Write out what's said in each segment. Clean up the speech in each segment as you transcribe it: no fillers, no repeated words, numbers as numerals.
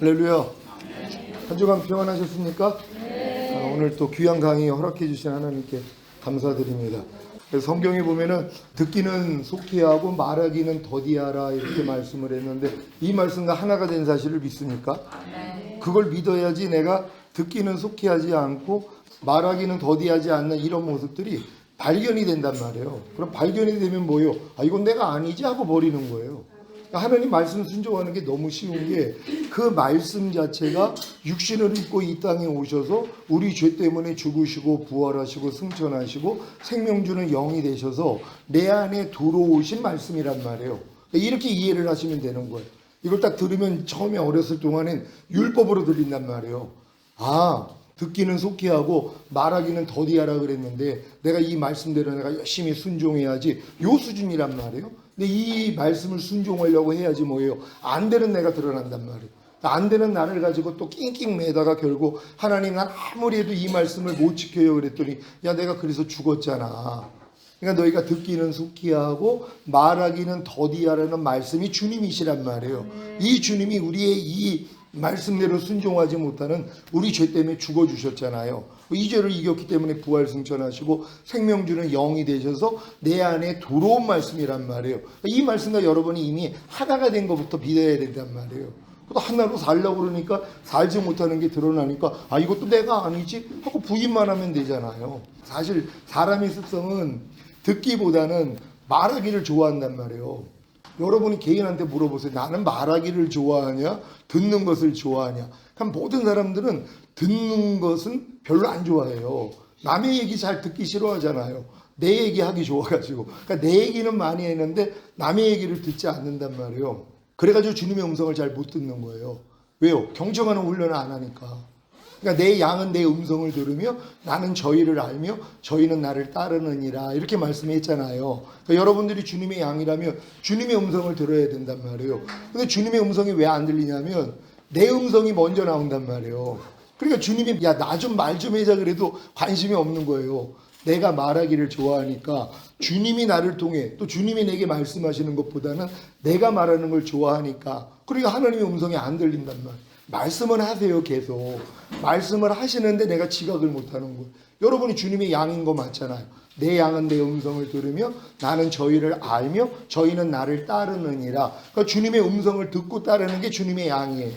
할렐루야. 한 주간 평안하셨습니까? 오늘 또 귀한 강의 허락해 주신 하나님께 감사드립니다. 그래서 성경에 보면은 듣기는 속히 하고 말하기는 더디하라 이렇게 말씀을 했는데 이 말씀과 하나가 된 사실을 믿습니까? 그걸 믿어야지 내가 듣기는 속히 하지 않고 말하기는 더디하지 않는 이런 모습들이 발견이 된단 말이에요. 그럼 발견이 되면 뭐예요? 이건 내가 아니지 하고 버리는 거예요. 하나님 말씀 순종하는 게 너무 쉬운 게 그 말씀 자체가 육신을 입고 이 땅에 오셔서 우리 죄 때문에 죽으시고 부활하시고 승천하시고 생명 주는 영이 되셔서 내 안에 들어오신 말씀이란 말이에요. 이렇게 이해를 하시면 되는 거예요. 이걸 딱 들으면 처음에 어렸을 동안엔 율법으로 들린단 말이에요. 듣기는 속히 하고 말하기는 더디하라 그랬는데 내가 이 말씀대로 내가 열심히 순종해야지 요 수준이란 말이에요. 근데 이 말씀을 순종하려고 해야지 뭐예요? 안 되는 내가 드러난단 말이에요. 안 되는 나를 가지고 또 낑낑 매다가 결국 하나님 난 아무리 해도 이 말씀을 못 지켜요 그랬더니 야 내가 그래서 죽었잖아. 그러니까 너희가 듣기는 속히 하고 말하기는 더디하라는 말씀이 주님이시란 말이에요. 이 주님이 우리의 이 말씀대로 순종하지 못하는 우리 죄 때문에 죽어주셨잖아요. 이 죄를 이겼기 때문에 부활승천하시고 생명 주는 영이 되셔서 내 안에 들어온 말씀이란 말이에요. 이 말씀과 여러분이 이미 하나가 된 것부터 믿어야 된단 말이에요. 또 하나로 살려고 그러니까 살지 못하는 게 드러나니까 이것도 내가 아니지 하고 부인만 하면 되잖아요. 사실 사람의 습성은 듣기보다는 말하기를 좋아한단 말이에요. 여러분이 개인한테 물어보세요. 나는 말하기를 좋아하냐 듣는 것을 좋아하냐. 그럼 모든 사람들은 듣는 것은 별로 안 좋아해요. 남의 얘기 잘 듣기 싫어하잖아요. 내 얘기 하기 좋아가지고. 그러니까 내 얘기는 많이 했는데 남의 얘기를 듣지 않는단 말이에요. 그래가지고 주님의 음성을 잘 못 듣는 거예요. 왜요? 경청하는 훈련을 안 하니까. 그러니까 내 양은 내 음성을 들으며 나는 저희를 알며 저희는 나를 따르느니라 이렇게 말씀했잖아요. 그러니까 여러분들이 주님의 양이라면 주님의 음성을 들어야 된단 말이에요. 근데 주님의 음성이 왜 안 들리냐면 내 음성이 먼저 나온단 말이에요. 그러니까 주님이 야 나 좀 말 좀 해자 그래도 관심이 없는 거예요. 내가 말하기를 좋아하니까 주님이 나를 통해 또 주님이 내게 말씀하시는 것보다는 내가 말하는 걸 좋아하니까 그러니까 하나님의 음성이 안 들린단 말이에요. 말씀은 하세요. 계속 말씀을 하시는데 내가 지각을 못하는 거예요. 여러분이 주님의 양인 거 맞잖아요. 내 양은 내 음성을 들으며 나는 저희를 알며 저희는 나를 따르느니라. 그러니까 주님의 음성을 듣고 따르는 게 주님의 양이에요.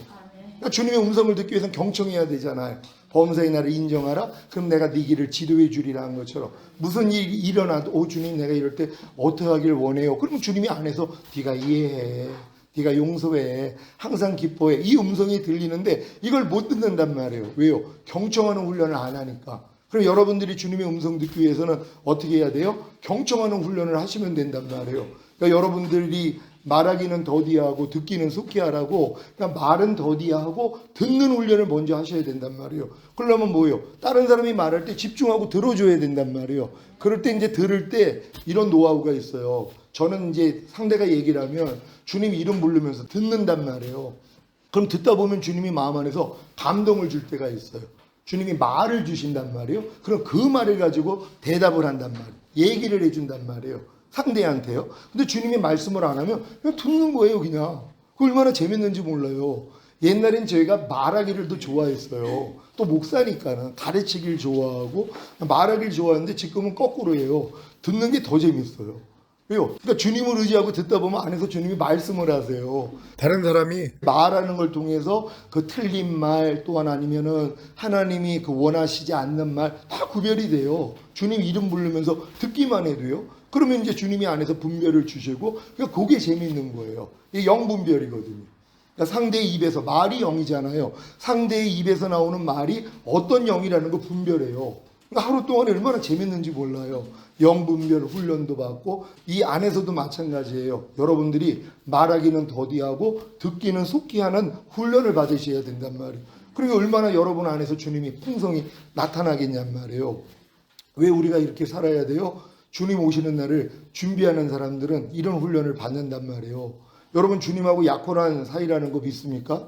그러니까 주님의 음성을 듣기 위해서는 경청해야 되잖아요. 범사의 나를 인정하라. 그럼 내가 네 길을 지도해 주리라는 것처럼 무슨 일이 일어나도 주님 내가 이럴 때 어떻게 하길 원해요. 그러면 주님이 안에서 네가 이해해. 네가 용서해. 항상 기뻐해. 이 음성이 들리는데 이걸 못 듣는단 말이에요. 왜요? 경청하는 훈련을 안 하니까. 그럼 여러분들이 주님의 음성 듣기 위해서는 어떻게 해야 돼요? 경청하는 훈련을 하시면 된단 말이에요. 그러니까 여러분들이 말하기는 더디하고 듣기는 속히 하라고 그러니까 말은 더디하고 듣는 훈련을 먼저 하셔야 된단 말이에요. 그러려면 뭐예요? 다른 사람이 말할 때 집중하고 들어줘야 된단 말이에요. 그럴 때 이제 들을 때 이런 노하우가 있어요. 저는 이제 상대가 얘기를 하면 주님 이름 부르면서 듣는단 말이에요. 그럼 듣다 보면 주님이 마음 안에서 감동을 줄 때가 있어요. 주님이 말을 주신단 말이에요. 그럼 그 말을 가지고 대답을 한단 말이에요. 얘기를 해준단 말이에요. 상대한테요. 근데 주님이 말씀을 안 하면 그냥 듣는 거예요. 그냥. 그 얼마나 재밌는지 몰라요. 옛날엔 저희가 말하기를 더 좋아했어요. 또 목사니까는 가르치길 좋아하고 말하기를 좋아하는데 지금은 거꾸로예요. 듣는 게 더 재밌어요. 왜요? 그러니까 주님을 의지하고 듣다 보면 안에서 주님이 말씀을 하세요. 다른 사람이 말하는 걸 통해서 그 틀린 말 또한 아니면은 하나님이 그 원하시지 않는 말 다 구별이 돼요. 주님 이름 부르면서 듣기만 해도요. 그러면 이제 주님이 안에서 분별을 주시고 그러니까 그게 재밌는 거예요. 이게 영분별이거든요. 그러니까 상대의 입에서 말이 영이잖아요. 상대의 입에서 나오는 말이 어떤 영이라는 거 분별해요. 그러니까 하루 동안에 얼마나 재밌는지 몰라요. 영분별 훈련도 받고 이 안에서도 마찬가지예요. 여러분들이 말하기는 더디하고 듣기는 속히 하는 훈련을 받으셔야 된단 말이에요. 그러니까 얼마나 여러분 안에서 주님이 풍성히 나타나겠냔 말이에요. 왜 우리가 이렇게 살아야 돼요? 주님 오시는 날을 준비하는 사람들은 이런 훈련을 받는단 말이에요. 여러분 주님하고 약혼한 사이라는 거 믿습니까?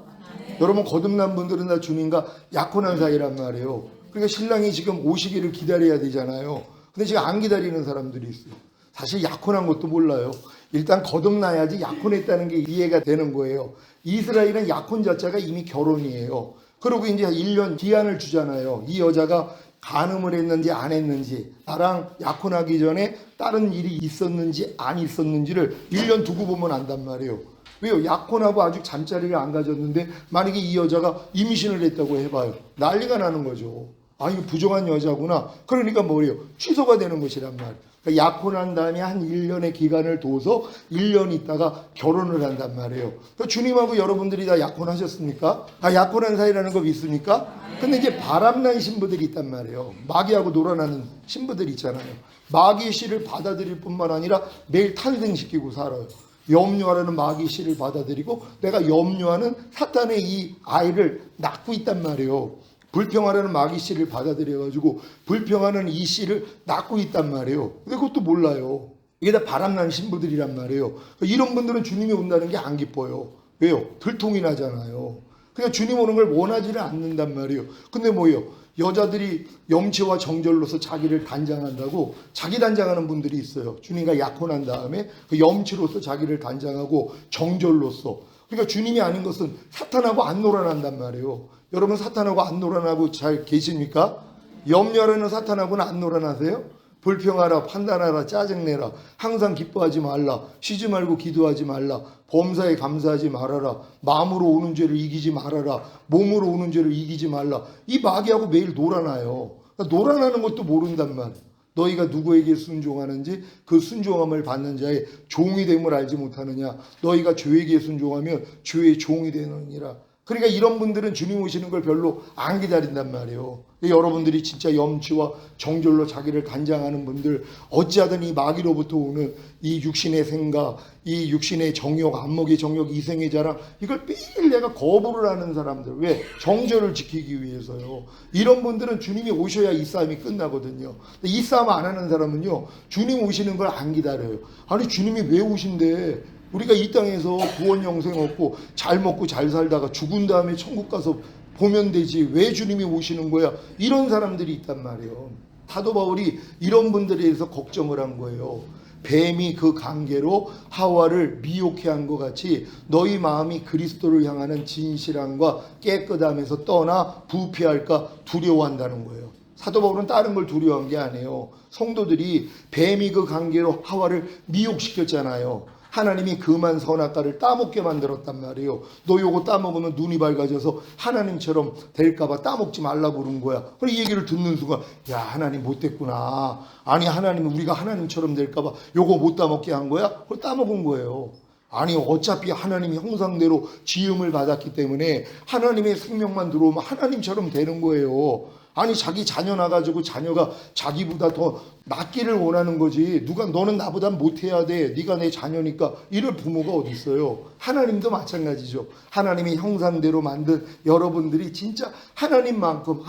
여러분 거듭난 분들은 다 주님과 약혼한 사이란 말이에요. 그러니까 신랑이 지금 오시기를 기다려야 되잖아요. 근데 지금 안 기다리는 사람들이 있어요. 사실 약혼한 것도 몰라요. 일단 거듭나야지 약혼했다는 게 이해가 되는 거예요. 이스라엘은 약혼 자체가 이미 결혼이에요. 그리고 이제 1년 기한을 주잖아요. 이 여자가 간음을 했는지 안 했는지, 나랑 약혼하기 전에 다른 일이 있었는지 안 있었는지를 1년 두고 보면 안단 말이에요. 왜요? 약혼하고 아직 잠자리를 안 가졌는데 만약에 이 여자가 임신을 했다고 해봐요. 난리가 나는 거죠. 아, 이거 부정한 여자구나. 그러니까 뭐예요? 취소가 되는 것이란 말이에요. 그러니까 약혼한 다음에 한 1년의 기간을 둬서 1년 있다가 결혼을 한단 말이에요. 그러니까 주님하고 여러분들이 다 약혼하셨습니까? 아, 약혼한 사이라는 거 믿습니까? 근데 이제 바람난 신부들이 있단 말이에요. 마귀하고 놀아나는 신부들이 있잖아요. 마귀의 씨를 받아들일 뿐만 아니라 매일 탄생시키고 살아요. 염려하라는 마귀의 씨를 받아들이고 내가 염려하는 사탄의 이 아이를 낳고 있단 말이에요. 불평하라는 마귀 씨를 받아들여가지고 불평하는 이 씨를 낳고 있단 말이에요. 근데 그것도 몰라요. 이게 다 바람난 신부들이란 말이에요. 이런 분들은 주님이 온다는 게 안 기뻐요. 왜요? 들통이 나잖아요. 그냥 주님 오는 걸 원하지를 않는단 말이에요. 근데 뭐예요? 여자들이 염치와 정절로서 자기를 단장한다고 자기 단장하는 분들이 있어요. 주님과 약혼한 다음에 그 염치로서 자기를 단장하고 정절로서. 그러니까 주님이 아닌 것은 사탄하고 안 놀아난단 말이에요. 여러분 사탄하고 안 놀아나고 잘 계십니까? 염려하는 사탄하고는 안 놀아나세요? 불평하라, 판단하라, 짜증내라, 항상 기뻐하지 말라, 쉬지 말고 기도하지 말라, 범사에 감사하지 말아라, 마음으로 오는 죄를 이기지 말아라, 몸으로 오는 죄를 이기지 말라. 이 마귀하고 매일 놀아나요. 그러니까 놀아나는 것도 모른단 말이에요. 너희가 누구에게 순종하는지 그 순종함을 받는 자의 종이 됨을 알지 못하느냐. 너희가 죄에게 순종하면 죄의 종이 되느니라. 그러니까 이런 분들은 주님 오시는 걸 별로 안 기다린단 말이에요. 여러분들이 진짜 염치와 정절로 자기를 단장하는 분들, 어찌하든 이 마귀로부터 오는 이 육신의 생각, 이 육신의 정욕, 안목의 정욕, 이생의 자랑, 이걸 매일 내가 거부를 하는 사람들. 왜? 정절을 지키기 위해서요. 이런 분들은 주님이 오셔야 이 싸움이 끝나거든요. 이 싸움 안 하는 사람은요, 주님 오시는 걸 안 기다려요. 아니 주님이 왜 오신대? 우리가 이 땅에서 구원 영생 얻고 잘 먹고 잘 살다가 죽은 다음에 천국 가서 보면 되지. 왜 주님이 오시는 거야? 이런 사람들이 있단 말이에요. 사도 바울이 이런 분들에 대해서 걱정을 한 거예요. 뱀이 그 관계로 하와를 미혹해 한 것 같이 너희 마음이 그리스도를 향하는 진실함과 깨끗함에서 떠나 부패할까 두려워한다는 거예요. 사도 바울은 다른 걸 두려워한 게 아니에요. 성도들이 뱀이 그 관계로 하와를 미혹시켰잖아요. 하나님이 금한 선악과를 따먹게 만들었단 말이에요. 너 요거 따먹으면 눈이 밝아져서 하나님처럼 될까봐 따먹지 말라고 그런 거야. 그래 이 얘기를 듣는 순간 야 하나님 못됐구나. 아니 하나님은 우리가 하나님처럼 될까봐 요거 못 따먹게 한 거야? 그걸 따먹은 거예요. 아니 어차피 하나님이 형상대로 지음을 받았기 때문에 하나님의 생명만 들어오면 하나님처럼 되는 거예요. 아니 자기 자녀 나가지고 자녀가 자기보다 더 낫기를 원하는 거지. 누가 너는 나보다 못해야 돼. 네가 내 자녀니까. 이럴 부모가 어디 있어요. 하나님도 마찬가지죠. 하나님의 형상대로 만든 여러분들이 진짜 하나님만큼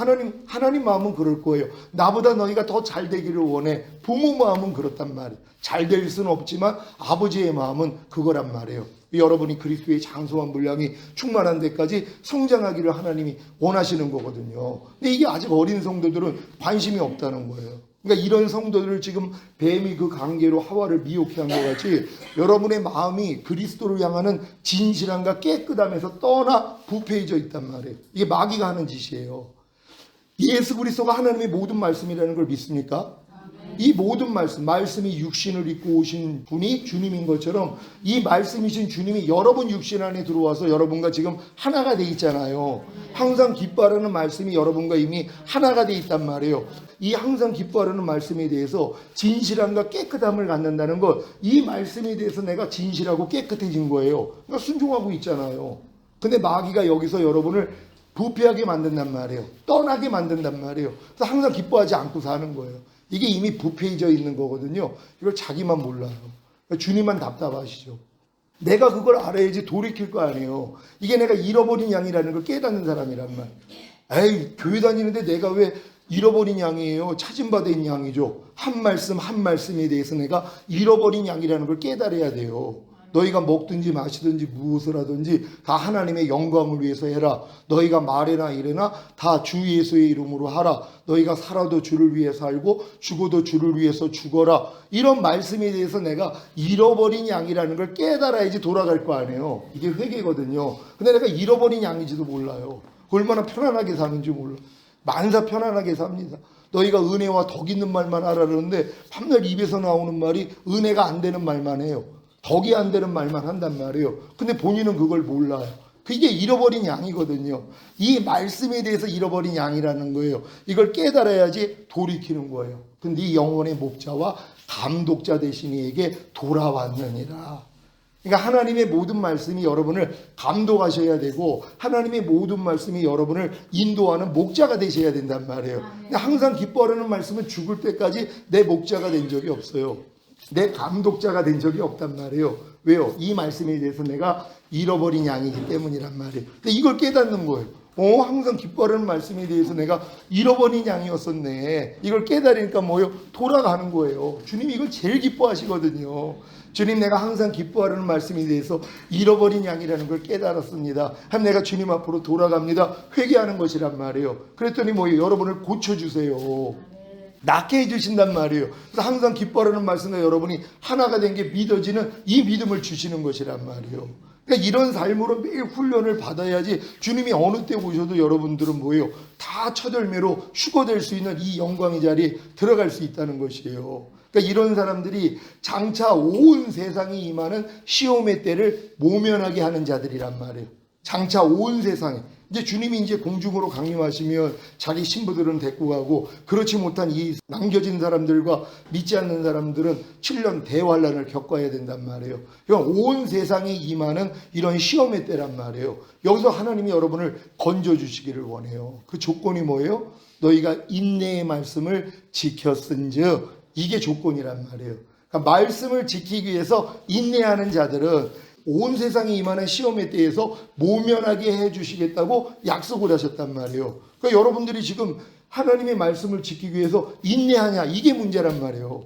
하나님 마음은 그럴 거예요. 나보다 너희가 더 잘 되기를 원해. 부모 마음은 그렇단 말이에요. 잘 될 수는 없지만 아버지의 마음은 그거란 말이에요. 여러분이 그리스도의 장성한 분량이 충만한 데까지 성장하기를 하나님이 원하시는 거거든요. 근데 이게 아직 어린 성도들은 관심이 없다는 거예요. 그러니까 이런 성도들을 지금 뱀이 그 관계로 하와를 미혹해 한 것 같이 여러분의 마음이 그리스도를 향하는 진실함과 깨끗함에서 떠나 부패해져 있단 말이에요. 이게 마귀가 하는 짓이에요. 예수 그리스도가 하나님의 모든 말씀이라는 걸 믿습니까? 이 모든 말씀이 육신을 입고 오신 분이 주님인 것처럼 이 말씀이신 주님이 여러분 육신 안에 들어와서 여러분과 지금 하나가 돼 있잖아요. 항상 기뻐하라는 말씀이 여러분과 이미 하나가 돼 있단 말이에요. 이 항상 기뻐하라는 말씀에 대해서 진실함과 깨끗함을 갖는다는 것, 이 말씀에 대해서 내가 진실하고 깨끗해진 거예요. 그러니까 순종하고 있잖아요. 근데 마귀가 여기서 여러분을 부패하게 만든단 말이에요. 떠나게 만든단 말이에요. 그래서 항상 기뻐하지 않고 사는 거예요. 이게 이미 부패해져 있는 거거든요. 이걸 자기만 몰라요. 주님만 답답하시죠. 내가 그걸 알아야지 돌이킬 거 아니에요. 이게 내가 잃어버린 양이라는 걸 깨닫는 사람이란 말. 에이 교회 다니는데 내가 왜 잃어버린 양이에요. 찾음받은 양이죠. 한 말씀 한 말씀에 대해서 내가 잃어버린 양이라는 걸 깨달아야 돼요. 너희가 먹든지 마시든지 무엇을 하든지 다 하나님의 영광을 위해서 해라. 너희가 말해나 이래나 다 주 예수의 이름으로 하라. 너희가 살아도 주를 위해 살고 죽어도 주를 위해서 죽어라. 이런 말씀에 대해서 내가 잃어버린 양이라는 걸 깨달아야지 돌아갈 거 아니에요. 이게 회개거든요. 근데 내가 잃어버린 양인지도 몰라요. 얼마나 편안하게 사는지 몰라. 만사 편안하게 삽니다. 너희가 은혜와 덕 있는 말만 하라 그러는데 밤낮 입에서 나오는 말이 은혜가 안 되는 말만 해요. 덕이 안 되는 말만 한단 말이에요. 근데 본인은 그걸 몰라요. 그게 잃어버린 양이거든요. 이 말씀에 대해서 잃어버린 양이라는 거예요. 이걸 깨달아야지 돌이키는 거예요. 근데 이 영혼의 목자와 감독자 되신 이에게 돌아왔느니라. 그러니까 하나님의 모든 말씀이 여러분을 감독하셔야 되고 하나님의 모든 말씀이 여러분을 인도하는 목자가 되셔야 된단 말이에요. 항상 기뻐하는 말씀은 죽을 때까지 내 목자가 된 적이 없어요. 내 감독자가 된 적이 없단 말이에요. 왜요? 이 말씀에 대해서 내가 잃어버린 양이기 때문이란 말이에요. 근데 이걸 깨닫는 거예요. 항상 기뻐하는 말씀에 대해서 내가 잃어버린 양이었었네. 이걸 깨달으니까 뭐예요? 돌아가는 거예요. 주님이 이걸 제일 기뻐하시거든요. 주님, 내가 항상 기뻐하는 말씀에 대해서 잃어버린 양이라는 걸 깨달았습니다. 하면 내가 주님 앞으로 돌아갑니다. 회개하는 것이란 말이에요. 그랬더니 뭐예요? 여러분을 고쳐주세요. 낫게 해주신단 말이에요. 그래서 항상 기뻐하는 말씀과 여러분이 하나가 된 게 믿어지는 이 믿음을 주시는 것이란 말이에요. 그러니까 이런 삶으로 매일 훈련을 받아야지 주님이 어느 때 오셔도 여러분들은 뭐예요? 다 첫열매로 휴거될 수 있는 이 영광의 자리에 들어갈 수 있다는 것이에요. 그러니까 이런 사람들이 장차 온 세상이 임하는 시험의 때를 모면하게 하는 자들이란 말이에요. 장차 온 세상에. 이제 주님이 이제 공중으로 강림하시면 자기 신부들은 데리고 가고 그렇지 못한 이 남겨진 사람들과 믿지 않는 사람들은 7년 대환란을 겪어야 된단 말이에요. 그러니까 온 세상이 임하는 이런 시험의 때란 말이에요. 여기서 하나님이 여러분을 건져주시기를 원해요. 그 조건이 뭐예요? 너희가 인내의 말씀을 지켰은즉, 이게 조건이란 말이에요. 그러니까 말씀을 지키기 위해서 인내하는 자들은 온 세상이 임하는 시험에 대해서 모면하게 해주시겠다고 약속을 하셨단 말이에요. 그러니까 여러분들이 지금 하나님의 말씀을 지키기 위해서 인내하냐, 이게 문제란 말이에요.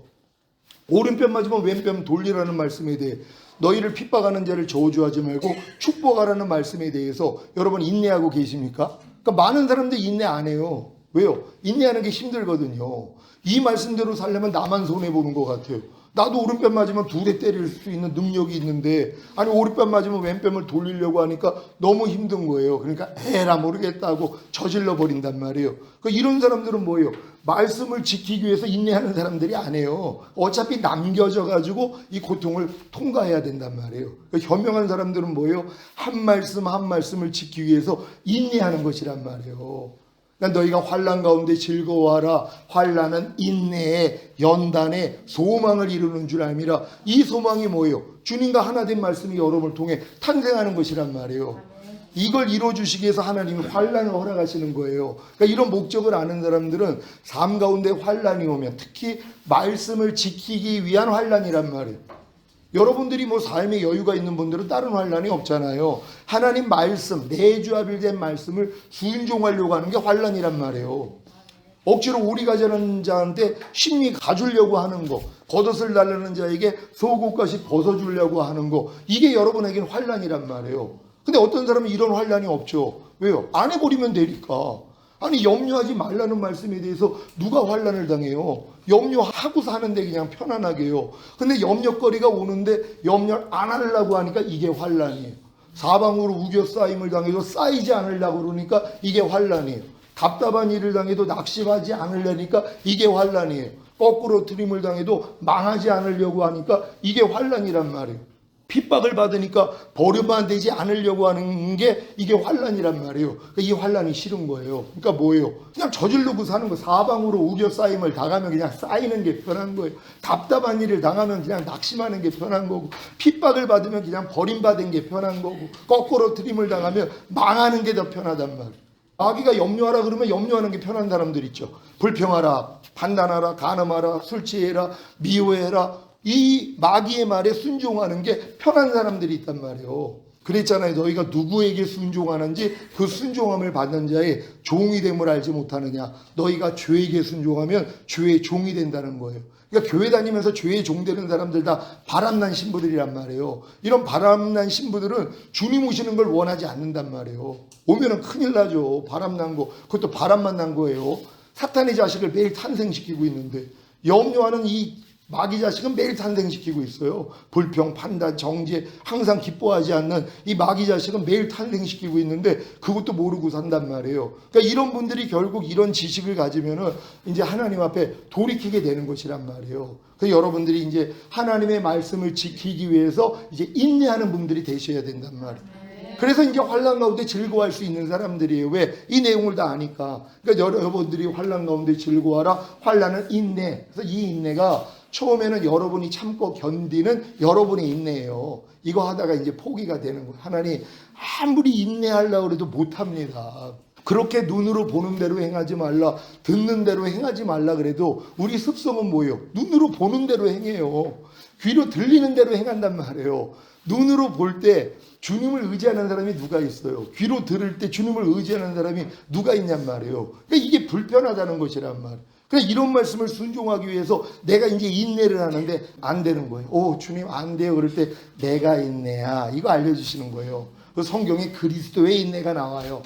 오른편 맞으면 왼편 돌리라는 말씀에 대해, 너희를 핍박하는 자를 저주하지 말고 축복하라는 말씀에 대해서 여러분 인내하고 계십니까? 그러니까 많은 사람들이 인내 안 해요. 왜요? 인내하는 게 힘들거든요. 이 말씀대로 살려면 나만 손해보는 것 같아요. 나도 오른뺨 맞으면 두 대 때릴 수 있는 능력이 있는데, 아니 오른뺨 맞으면 왼뺨을 돌리려고 하니까 너무 힘든 거예요. 그러니까 에라 모르겠다 하고 저질러 버린단 말이에요. 그러니까 이런 사람들은 뭐예요? 말씀을 지키기 위해서 인내하는 사람들이 아니에요. 어차피 남겨져 가지고 이 고통을 통과해야 된단 말이에요. 그러니까 현명한 사람들은 뭐예요? 한 말씀 한 말씀을 지키기 위해서 인내하는 것이란 말이에요. 그러니까 너희가 환난 가운데 즐거워하라. 환난은 인내에 연단에 소망을 이루는 줄 알미라. 이 소망이 뭐예요? 주님과 하나 된 말씀이 여러분을 통해 탄생하는 것이란 말이에요. 이걸 이루어주시기 위해서 하나님이 환난을 허락하시는 거예요. 그러니까 이런 목적을 아는 사람들은 삶 가운데 환난이 오면, 특히 말씀을 지키기 위한 환난이란 말이에요. 여러분들이 뭐 삶에 여유가 있는 분들은 다른 환난이 없잖아요. 하나님 말씀, 내주합일된 말씀을 순종하려고 하는 게 환난이란 말이에요. 억지로 오리 가자는 자한테 심리 가주려고 하는 거, 겉옷을 달라는 자에게 속옷까지 벗어주려고 하는 거, 이게 여러분에게는 환난이란 말이에요. 근데 어떤 사람은 이런 환난이 없죠. 왜요? 안 해버리면 되니까. 아니 염려하지 말라는 말씀에 대해서 누가 환난을 당해요? 염려하고 사는데 그냥 편안하게요. 근데 염려거리가 오는데 염려 안 하려고 하니까 이게 환난이에요. 사방으로 우겨 쌓임을 당해도 쌓이지 않으려고 그러니까 이게 환난이에요. 답답한 일을 당해도 낙심하지 않으려니까 이게 환난이에요. 거꾸로 트림을 당해도 망하지 않으려고 하니까 이게 환난이란 말이에요. 핍박을 받으니까 버림받지 않으려고 하는 게 이게 환난이란 말이에요. 그러니까 이 환난이 싫은 거예요. 그러니까 뭐예요? 그냥 저지르고 사는 거. 사방으로 우겨 쌓임을 당하면 그냥 쌓이는 게 편한 거예요. 답답한 일을 당하면 그냥 낙심하는 게 편한 거고, 핍박을 받으면 그냥 버림받은 게 편한 거고, 거꾸로 트림을 당하면 망하는 게 더 편하단 말이에요. 마귀가 염려하라 그러면 염려하는 게 편한 사람들 있죠. 불평하라, 판단하라, 간음하라, 술 취해라, 미워해라. 이 마귀의 말에 순종하는 게 편한 사람들이 있단 말이에요. 그랬잖아요. 너희가 누구에게 순종하는지 그 순종함을 받는 자의 종이 됨을 알지 못하느냐. 너희가 죄에게 순종하면 죄의 종이 된다는 거예요. 그러니까 교회 다니면서 죄의 종 되는 사람들 다 바람난 신부들이란 말이에요. 이런 바람난 신부들은 주님 오시는 걸 원하지 않는단 말이에요. 오면은 큰일 나죠. 바람난 거. 그것도 바람만 난 거예요. 사탄의 자식을 매일 탄생시키고 있는데, 염려하는 이 마귀 자식은 매일 탄생시키고 있어요. 불평, 판단, 정죄, 항상 기뻐하지 않는 이 마귀 자식은 매일 탄생시키고 있는데 그것도 모르고 산단 말이에요. 그러니까 이런 분들이 결국 이런 지식을 가지면은 이제 하나님 앞에 돌이키게 되는 것이란 말이에요. 그래서 여러분들이 이제 하나님의 말씀을 지키기 위해서 이제 인내하는 분들이 되셔야 된단 말이에요. 그래서 이제 환난 가운데 즐거워할 수 있는 사람들이에요. 왜? 이 내용을 다 아니까. 그러니까 여러분들이 환난 가운데 즐거워하라. 환난은 인내. 그래서 이 인내가 처음에는 여러분이 참고 견디는 여러분의 인내예요. 이거 하다가 이제 포기가 되는 거예요. 하나님 아무리 인내하려고 해도 못합니다. 그렇게 눈으로 보는 대로 행하지 말라, 듣는 대로 행하지 말라 그래도 우리 습성은 뭐예요? 눈으로 보는 대로 행해요. 귀로 들리는 대로 행한단 말이에요. 눈으로 볼 때 주님을 의지하는 사람이 누가 있어요? 귀로 들을 때 주님을 의지하는 사람이 누가 있냔 말이에요. 그러니까 이게 불편하다는 것이란 말이에요. 그래서 이런 말씀을 순종하기 위해서 내가 이제 인내를 하는데 안 되는 거예요. 오, 주님 안 돼요. 그럴 때 내가 인내야. 이거 알려주시는 거예요. 그 성경에 그리스도의 인내가 나와요.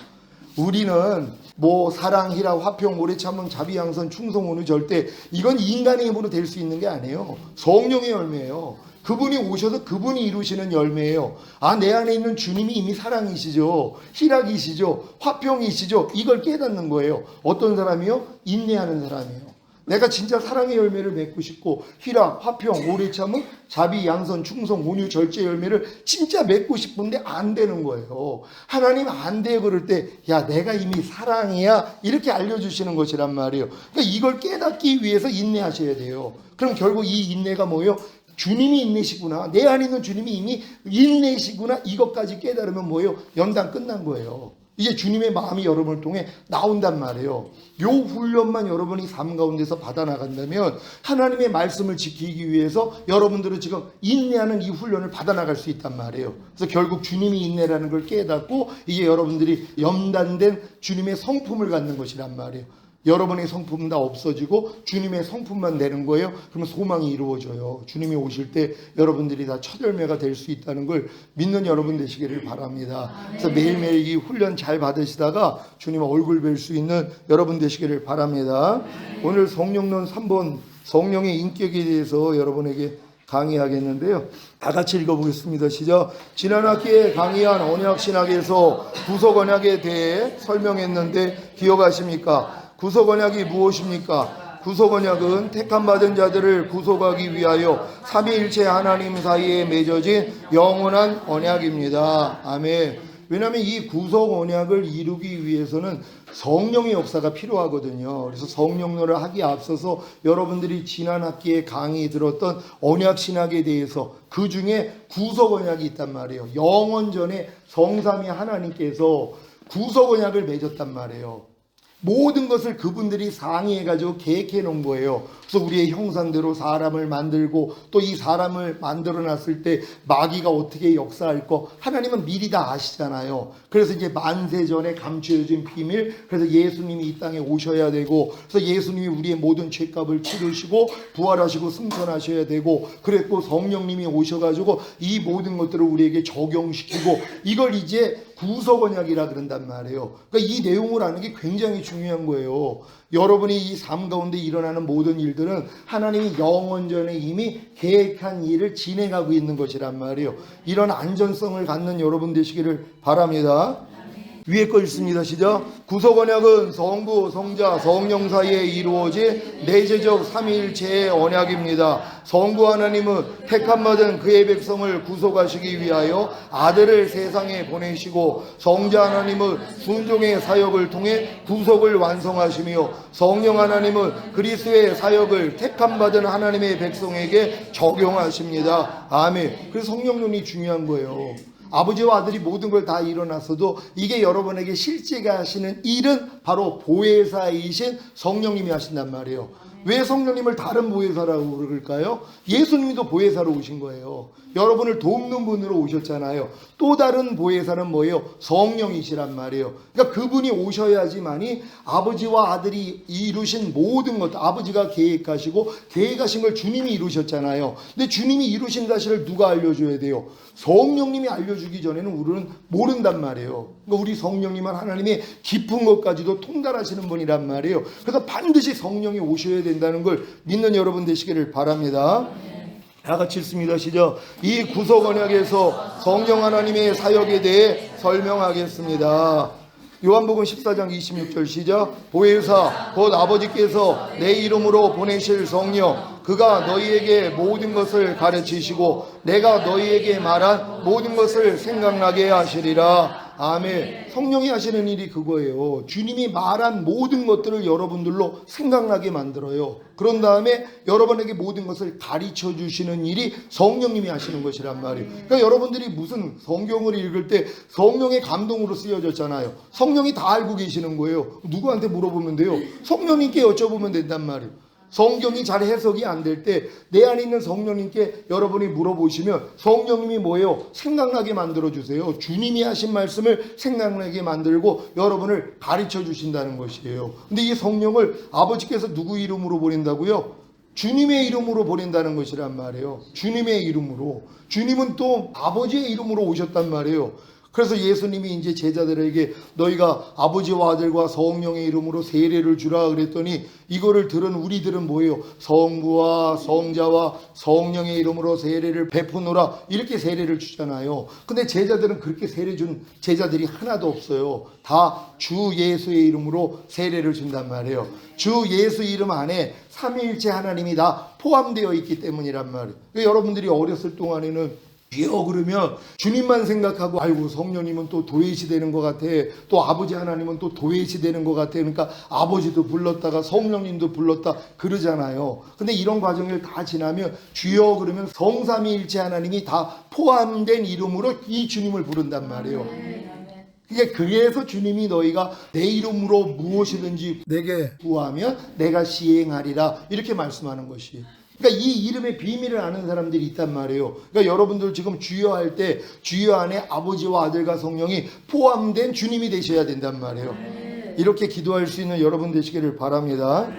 우리는 뭐 사랑, 희락, 화평, 오래 참음, 자비, 양선, 충성, 온유, 절대 이건 인간의 힘으로 될 수 있는 게 아니에요. 성령의 열매예요. 그분이 오셔서 그분이 이루시는 열매예요. 아, 내 안에 있는 주님이 이미 사랑이시죠. 희락이시죠. 화평이시죠. 이걸 깨닫는 거예요. 어떤 사람이요? 인내하는 사람이에요. 내가 진짜 사랑의 열매를 맺고 싶고 희락, 화평, 오래 참음, 자비, 양선, 충성, 온유, 절제 열매를 진짜 맺고 싶은데 안 되는 거예요. 하나님 안 돼요. 그럴 때 야, 내가 이미 사랑이야. 이렇게 알려주시는 것이란 말이에요. 그러니까 이걸 깨닫기 위해서 인내하셔야 돼요. 그럼 결국 이 인내가 뭐예요? 주님이 인내시구나. 내 안에 있는 주님이 이미 인내시구나. 이것까지 깨달으면 뭐예요? 연단 끝난 거예요. 이제 주님의 마음이 여러분을 통해 나온단 말이에요. 요 훈련만 여러분이 삶 가운데서 받아나간다면 하나님의 말씀을 지키기 위해서 여러분들은 지금 인내하는 이 훈련을 받아나갈 수 있단 말이에요. 그래서 결국 주님이 인내라는 걸 깨닫고 이제 여러분들이 연단된 주님의 성품을 갖는 것이란 말이에요. 여러분의 성품은 다 없어지고 주님의 성품만 되는 거예요. 그러면 소망이 이루어져요. 주님이 오실 때 여러분들이 다 첫 열매가 될 수 있다는 걸 믿는 여러분 되시기를 바랍니다. 그래서 매일매일 이 훈련 잘 받으시다가 주님 얼굴 뵐 수 있는 여러분 되시기를 바랍니다. 오늘 성령론 3번 성령의 인격에 대해서 여러분에게 강의하겠는데요. 다 같이 읽어보겠습니다. 시작. 지난 학기에 강의한 언약신학에서 구속 언약에 대해 설명했는데 기억하십니까? 구속 언약이 무엇입니까? 구속 언약은 택함 받은 자들을 구속하기 위하여 삼위일체 하나님 사이에 맺어진 영원한 언약입니다. 아멘. 왜냐하면 이 구속 언약을 이루기 위해서는 성령의 역사가 필요하거든요. 그래서 성령론을 하기에 앞서서 여러분들이 지난 학기에 강의 들었던 언약 신학에 대해서 그 중에 구속 언약이 있단 말이에요. 영원전에 성삼위 하나님께서 구속 언약을 맺었단 말이에요. 모든 것을 그분들이 상의해가지고 계획해 놓은 거예요. 그래서 우리의 형상대로 사람을 만들고 또 이 사람을 만들어 놨을 때 마귀가 어떻게 역사할 거 하나님은 미리 다 아시잖아요. 그래서 이제 만세 전에 감추어진 비밀, 그래서 예수님이 이 땅에 오셔야 되고, 그래서 예수님이 우리의 모든 죄값을 치르시고 부활하시고 승천하셔야 되고, 그랬고 성령님이 오셔가지고 이 모든 것들을 우리에게 적용시키고, 이걸 이제 구속 언약이라 그런단 말이에요. 그러니까 이 내용을 아는 게 굉장히 중요한 거예요. 여러분이 이 삶 가운데 일어나는 모든 일들은 하나님이 영원전에 이미 계획한 일을 진행하고 있는 것이란 말이에요. 이런 안전성을 갖는 여러분 되시기를 바랍니다. 위에 거 읽습니다. 시작. 구속 언약은 성부, 성자, 성령 사이에 이루어진 내재적 삼위일체의 언약입니다. 성부 하나님은 택함받은 그의 백성을 구속하시기 위하여 아들을 세상에 보내시고, 성자 하나님은 순종의 사역을 통해 구속을 완성하시며, 성령 하나님은 그리스도의 사역을 택함받은 하나님의 백성에게 적용하십니다. 아멘. 그래서 성령론이 중요한 거예요. 아버지와 아들이 모든 걸 다 일어났어도 이게 여러분에게 실제가 하시는 일은 바로 보혜사이신 성령님이 하신단 말이에요. 왜 성령님을 다른 보혜사라고 그럴까요? 예수님도 보혜사로 오신 거예요. 여러분을 돕는 분으로 오셨잖아요. 또 다른 보혜사는 뭐예요? 성령이시란 말이에요. 그러니까 그분이 오셔야지만이 아버지와 아들이 이루신 모든 것, 아버지가 계획하시고 계획하신 걸 주님이 이루셨잖아요. 근데 주님이 이루신 사실을 누가 알려줘야 돼요? 성령님이 알려주기 전에는 우리는 모른단 말이에요. 그러니까 우리 성령님은 하나님의 깊은 것까지도 통달하시는 분이란 말이에요. 그래서 반드시 성령이 오셔야 된다는 걸 믿는 여러분 되시기를 바랍니다. 다 같이 읽습니다. 시작. 이 구속 언약에서 성령 하나님의 사역에 대해 설명하겠습니다. 요한복음 14장 26절 시작. 보혜사 곧 아버지께서 내 이름으로 보내실 성령 그가 너희에게 모든 것을 가르치시고 내가 너희에게 말한 모든 것을 생각나게 하시리라. 아멘. 성령이 하시는 일이 그거예요. 주님이 말한 모든 것들을 여러분들로 생각나게 만들어요. 그런 다음에 여러분에게 모든 것을 가르쳐 주시는 일이 성령님이 하시는 것이란 말이에요. 그러니까 여러분들이 무슨 성경을 읽을 때 성령의 감동으로 쓰여졌잖아요. 성령이 다 알고 계시는 거예요. 누구한테 물어보면 돼요? 성령님께 여쭤보면 된단 말이에요. 성경이 잘 해석이 안 될 때 내 안에 있는 성령님께 여러분이 물어보시면 성령님이 뭐예요? 생각나게 만들어주세요. 주님이 하신 말씀을 생각나게 만들고 여러분을 가르쳐 주신다는 것이에요. 근데 이 성령을 아버지께서 누구 이름으로 보낸다고요? 주님의 이름으로 보낸다는 것이란 말이에요. 주님의 이름으로. 주님은 또 아버지의 이름으로 오셨단 말이에요. 그래서 예수님이 이제 제자들에게 너희가 아버지와 아들과 성령의 이름으로 세례를 주라 그랬더니 이거를 들은 우리들은 뭐예요? 성부와 성자와 성령의 이름으로 세례를 베푸노라 이렇게 세례를 주잖아요. 근데 제자들은 그렇게 세례 준 제자들이 하나도 없어요. 다 주 예수의 이름으로 세례를 준단 말이에요. 주 예수 이름 안에 삼위일체 하나님이 다 포함되어 있기 때문이란 말이에요. 그러니까 여러분들이 어렸을 동안에는 주여 그러면 주님만 생각하고 아이고 성령님은 또 도외시 되는 것 같아. 또 아버지 하나님은 또 도외시 되는 것 같아. 그러니까 아버지도 불렀다가 성령님도 불렀다 그러잖아요. 근데 이런 과정을 다 지나면 주여 그러면 성삼위일체 하나님이 다 포함된 이름으로 이 주님을 부른단 말이에요. 그러니까 그래서 주님이 너희가 내 이름으로 무엇이든지 내게 구하면 내가 시행하리라 이렇게 말씀하는 것이에요. 그러니까 이 이름의 비밀을 아는 사람들이 있단 말이에요. 그러니까 여러분들 지금 주여 할 때 주여 안에 아버지와 아들과 성령이 포함된 주님이 되셔야 된단 말이에요. 이렇게 기도할 수 있는 여러분 되시기를 바랍니다.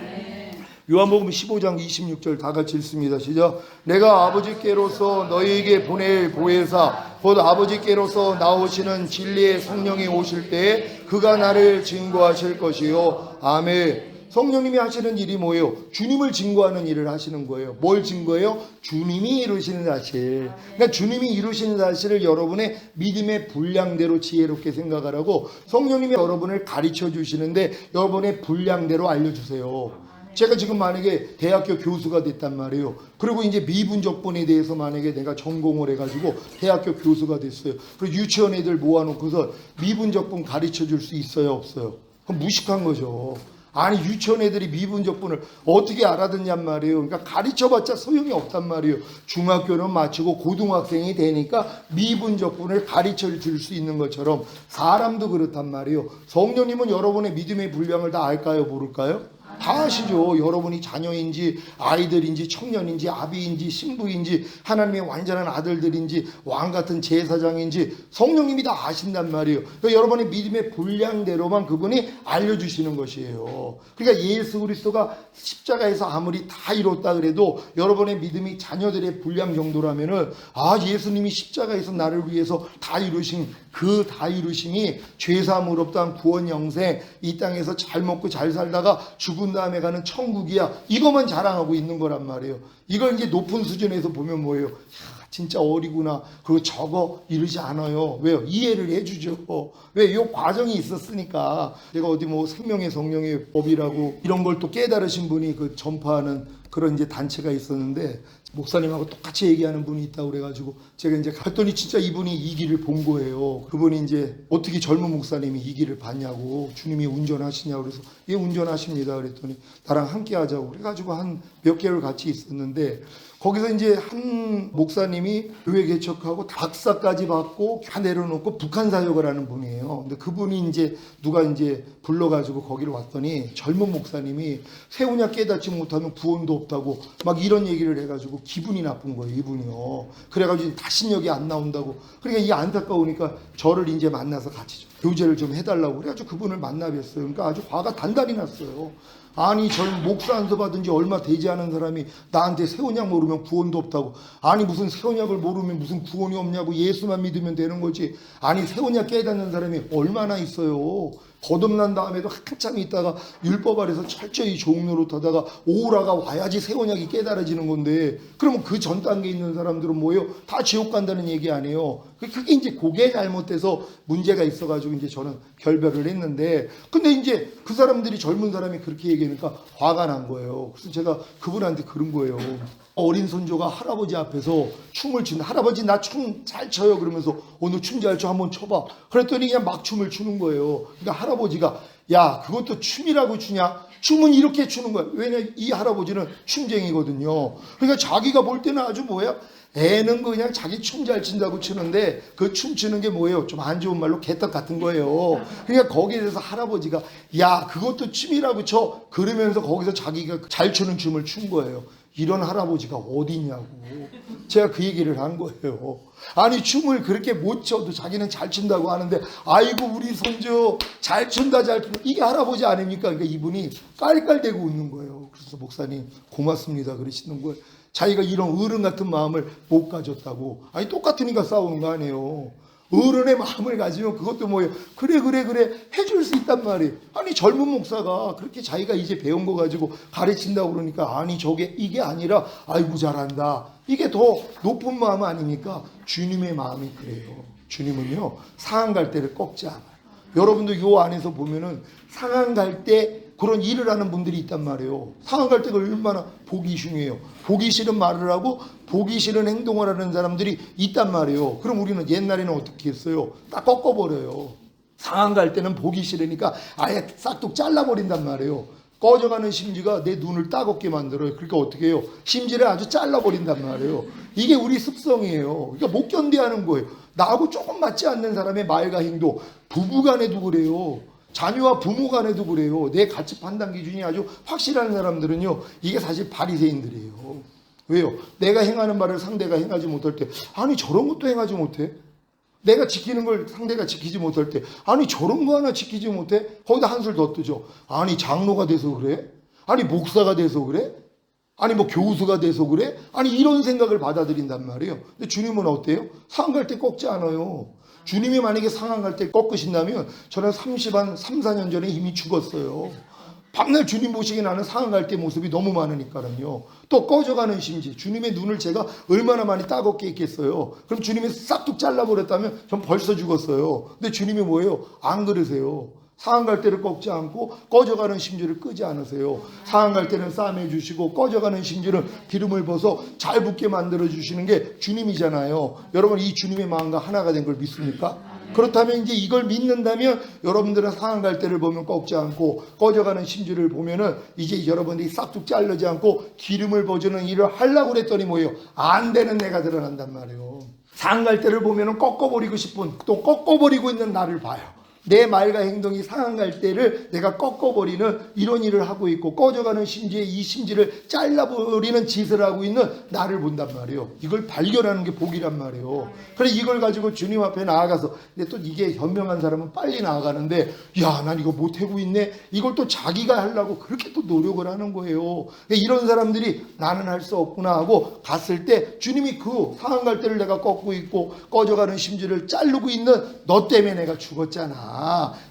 요한복음 15장 26절 다 같이 읽습니다. 시작. 내가 아버지께로서 너희에게 보낼 보혜사 곧 아버지께로서 나오시는 진리의 성령이 오실 때에 그가 나를 증거하실 것이요. 아멘. 성령님이 하시는 일이 뭐예요? 주님을 증거하는 일을 하시는 거예요. 뭘 증거해요? 주님이 이루시는 사실. 그러니까 주님이 이루시는 사실을 여러분의 믿음의 분량대로 지혜롭게 생각하라고 성령님이 여러분을 가르쳐 주시는데 여러분의 분량대로 알려주세요. 제가 지금 만약에 대학교 교수가 됐단 말이에요. 그리고 이제 미분적분에 대해서 만약에 내가 전공을 해가지고 대학교 교수가 됐어요. 그리고 유치원 애들 모아놓고서 미분적분 가르쳐 줄 수 있어요? 없어요? 그럼 무식한 거죠. 아니 유치원 애들이 미분적분을 어떻게 알아듣냔 말이에요. 그러니까 가르쳐봤자 소용이 없단 말이에요. 중학교는 마치고 고등학생이 되니까 미분적분을 가르쳐 줄 수 있는 것처럼 사람도 그렇단 말이에요. 성령님은 여러분의 믿음의 분량을 다 알까요? 모를까요? 다 아시죠. 여러분이 자녀인지 아이들인지 청년인지 아비인지 신부인지 하나님의 완전한 아들들인지 왕같은 제사장인지 성령님이 다 아신단 말이에요. 그러니까 여러분의 믿음의 분량대로만 그분이 알려주시는 것이에요. 그러니까 예수 그리스도가 십자가에서 아무리 다 이뤘다 그래도 여러분의 믿음이 자녀들의 분량 정도라면은 예수님이 십자가에서 나를 위해서 다 이루신 그 다 이루심이 죄사함을 없다한 구원 영생 이 땅에서 잘 먹고 잘 살다가 죽은 다음에 가는 천국이야. 이것만 자랑하고 있는 거란 말이에요. 이걸 이제 높은 수준에서 보면 뭐예요? 진짜 어리구나. 그리고 저거 이러지 않아요. 왜요? 이해를 해주죠. 왜? 이 과정이 있었으니까. 제가 어디 뭐 생명의 성령의 법이라고 이런 걸 또 깨달으신 분이 그 전파하는 그런 이제 단체가 있었는데 목사님하고 똑같이 얘기하는 분이 있다고 그래가지고 제가 이제 갔더니 진짜 이분이 이 길을 본 거예요. 그분이 이제 어떻게 젊은 목사님이 이 길을 봤냐고 주님이 운전하시냐고 그래서 예 운전하십니다 그랬더니 나랑 함께 하자고 그래가지고 한 몇 개월 같이 있었는데 거기서 이제 한 목사님이 교회 개척하고 박사까지 받고 다 내려놓고 북한 사역을 하는 분이에요. 근데 그분이 이제 누가 이제 불러가지고 거기를 왔더니 젊은 목사님이 세우냐 깨닫지 못하면 구원도 없다고 막 이런 얘기를 해가지고 기분이 나쁜 거예요, 이분이요. 그래가지고 다신 여기 안 나온다고. 그러니까 이 안타까우니까 저를 이제 만나서 같이 교제를 좀 해달라고 그래가지고 그분을 만나 뵀어요. 그러니까 아주 화가 단단히 났어요. 아니 목사 안수 받은 지 얼마 되지 않은 사람이 나한테 새언약 모르면 구원도 없다고. 아니 무슨 새언약을 모르면 무슨 구원이 없냐고. 예수만 믿으면 되는 거지. 아니 새언약 깨닫는 사람이 얼마나 있어요. 거듭난 다음에도 한참 있다가 율법 아래서 철저히 종로로 타다가 오라가 와야지 새언약이 깨달아지는 건데, 그러면 그 전 단계에 있는 사람들은 뭐예요? 다 지옥 간다는 얘기 아니에요. 그게 이제 그게 잘못돼서 문제가 있어가지고 이제 저는 결별을 했는데, 근데 이제 그 사람들이 젊은 사람이 그렇게 얘기하니까 화가 난 거예요. 그래서 제가 그분한테 그런 거예요. 어린 손조가 할아버지 앞에서 춤을 추는, 할아버지 나 춤 잘 춰요 그러면서 너 춤 잘 춰 한번 춰봐. 그랬더니 그냥 막 춤을 추는 거예요. 그러니까 할아버지가 야 그것도 춤이라고 추냐? 춤은 이렇게 추는 거야. 왜냐 이 할아버지는 춤쟁이거든요. 그러니까 자기가 볼 때는 아주 뭐야? 애는 그냥 자기 춤 잘 춘다고 추는데 그 춤추는 게 뭐예요? 좀 안 좋은 말로 개떡 같은 거예요. 그러니까 거기에 대해서 할아버지가 야 그것도 춤이라고 쳐. 그러면서 거기서 자기가 잘 추는 춤을 춘 거예요. 이런 할아버지가 어디 있냐고 제가 그 얘기를 한 거예요. 아니 춤을 그렇게 못 춰도 자기는 잘 춘다고 하는데 아이고 우리 손주 잘 춘다 잘 춘다 이게 할아버지 아닙니까? 그러니까 이분이 깔깔대고 웃는 거예요. 그래서 목사님 고맙습니다 그러시는 거예요. 자기가 이런 어른 같은 마음을 못 가졌다고. 아니 똑같으니까 싸우는 거 아니에요. 어른의 마음을 가지면 그것도 뭐예요? 그래 해줄 수 있단 말이에요. 아니 젊은 목사가 그렇게 자기가 이제 배운 거 가지고 가르친다고 그러니까 아니 이게 아니라 아이고 잘한다. 이게 더 높은 마음 아닙니까? 주님의 마음이 그래요. 주님은요 상한 갈대를 꺾지 않아요. 여러분도 요 안에서 보면은 상한 갈대 그런 일을 하는 분들이 있단 말이에요. 상한 갈대가 얼마나 보기 중요해요. 보기 싫은 말을 하고 보기 싫은 행동을 하는 사람들이 있단 말이에요. 그럼 우리는 옛날에는 어떻게 했어요? 딱 꺾어버려요. 상한 갈대는 보기 싫으니까 아예 싹둑 잘라버린단 말이에요. 꺼져가는 심지가 내 눈을 따갑게 만들어요. 그러니까 어떻게 해요? 심지를 아주 잘라버린단 말이에요. 이게 우리 습성이에요. 그러니까 못 견뎌하는 거예요. 나하고 조금 맞지 않는 사람의 말과 행동, 부부간에도 그래요. 자녀와 부모 간에도 그래요. 내 가치 판단 기준이 아주 확실한 사람들은요. 이게 사실 바리새인들이에요. 왜요? 내가 행하는 말을 상대가 행하지 못할 때 아니 저런 것도 행하지 못해? 내가 지키는 걸 상대가 지키지 못할 때 아니 저런 거 하나 지키지 못해? 거기다 한술 더 뜨죠. 아니 장로가 돼서 그래? 아니 목사가 돼서 그래? 아니 뭐 교수가 돼서 그래? 아니 이런 생각을 받아들인단 말이에요. 근데 주님은 어때요? 상한 갈대 꺾지 않아요. 주님이 만약에 상한 갈대 꺾으신다면 저는 3, 4년 전에 이미 죽었어요. 밤날 주님 보시기에 나는 상한 갈대 모습이 너무 많으니까요. 또 꺼져가는 심지 주님의 눈을 제가 얼마나 많이 따갑게 했겠어요. 그럼 주님이 싹둑 잘라버렸다면 전 벌써 죽었어요. 근데 주님이 뭐예요? 안 그러세요. 상한 갈대를 꺾지 않고 꺼져가는 심지를 끄지 않으세요. 상한 갈대는 싸매 주시고 꺼져가는 심지는 기름을 벗어 잘 붙게 만들어 주시는 게 주님이잖아요. 여러분 이 주님의 마음과 하나가 된 걸 믿습니까? 그렇다면 이제 이걸 믿는다면 여러분들은 상한 갈대를 보면 꺾지 않고 꺼져가는 심지를 보면은 이제 여러분들이 싹둑 자르지 않고 기름을 벗는 일을 하려고 그랬더니 뭐예요? 안 되는 내가 드러난단 말이에요. 상한 갈대를 보면은 꺾어버리고 싶은 또 꺾어버리고 있는 나를 봐요. 내 말과 행동이 상한 갈대를 내가 꺾어버리는 이런 일을 하고 있고 꺼져가는 심지에 이 심지를 잘라버리는 짓을 하고 있는 나를 본단 말이에요. 이걸 발견하는 게 복이란 말이에요. 그래 이걸 가지고 주님 앞에 나아가서 근데 또 이게 현명한 사람은 빨리 나아가는데 야 난 이거 못하고 있네. 이걸 또 자기가 하려고 그렇게 또 노력을 하는 거예요. 이런 사람들이 나는 할 수 없구나 하고 갔을 때 주님이 그 상한 갈대를 내가 꺾고 있고 꺼져가는 심지를 자르고 있는 너 때문에 내가 죽었잖아.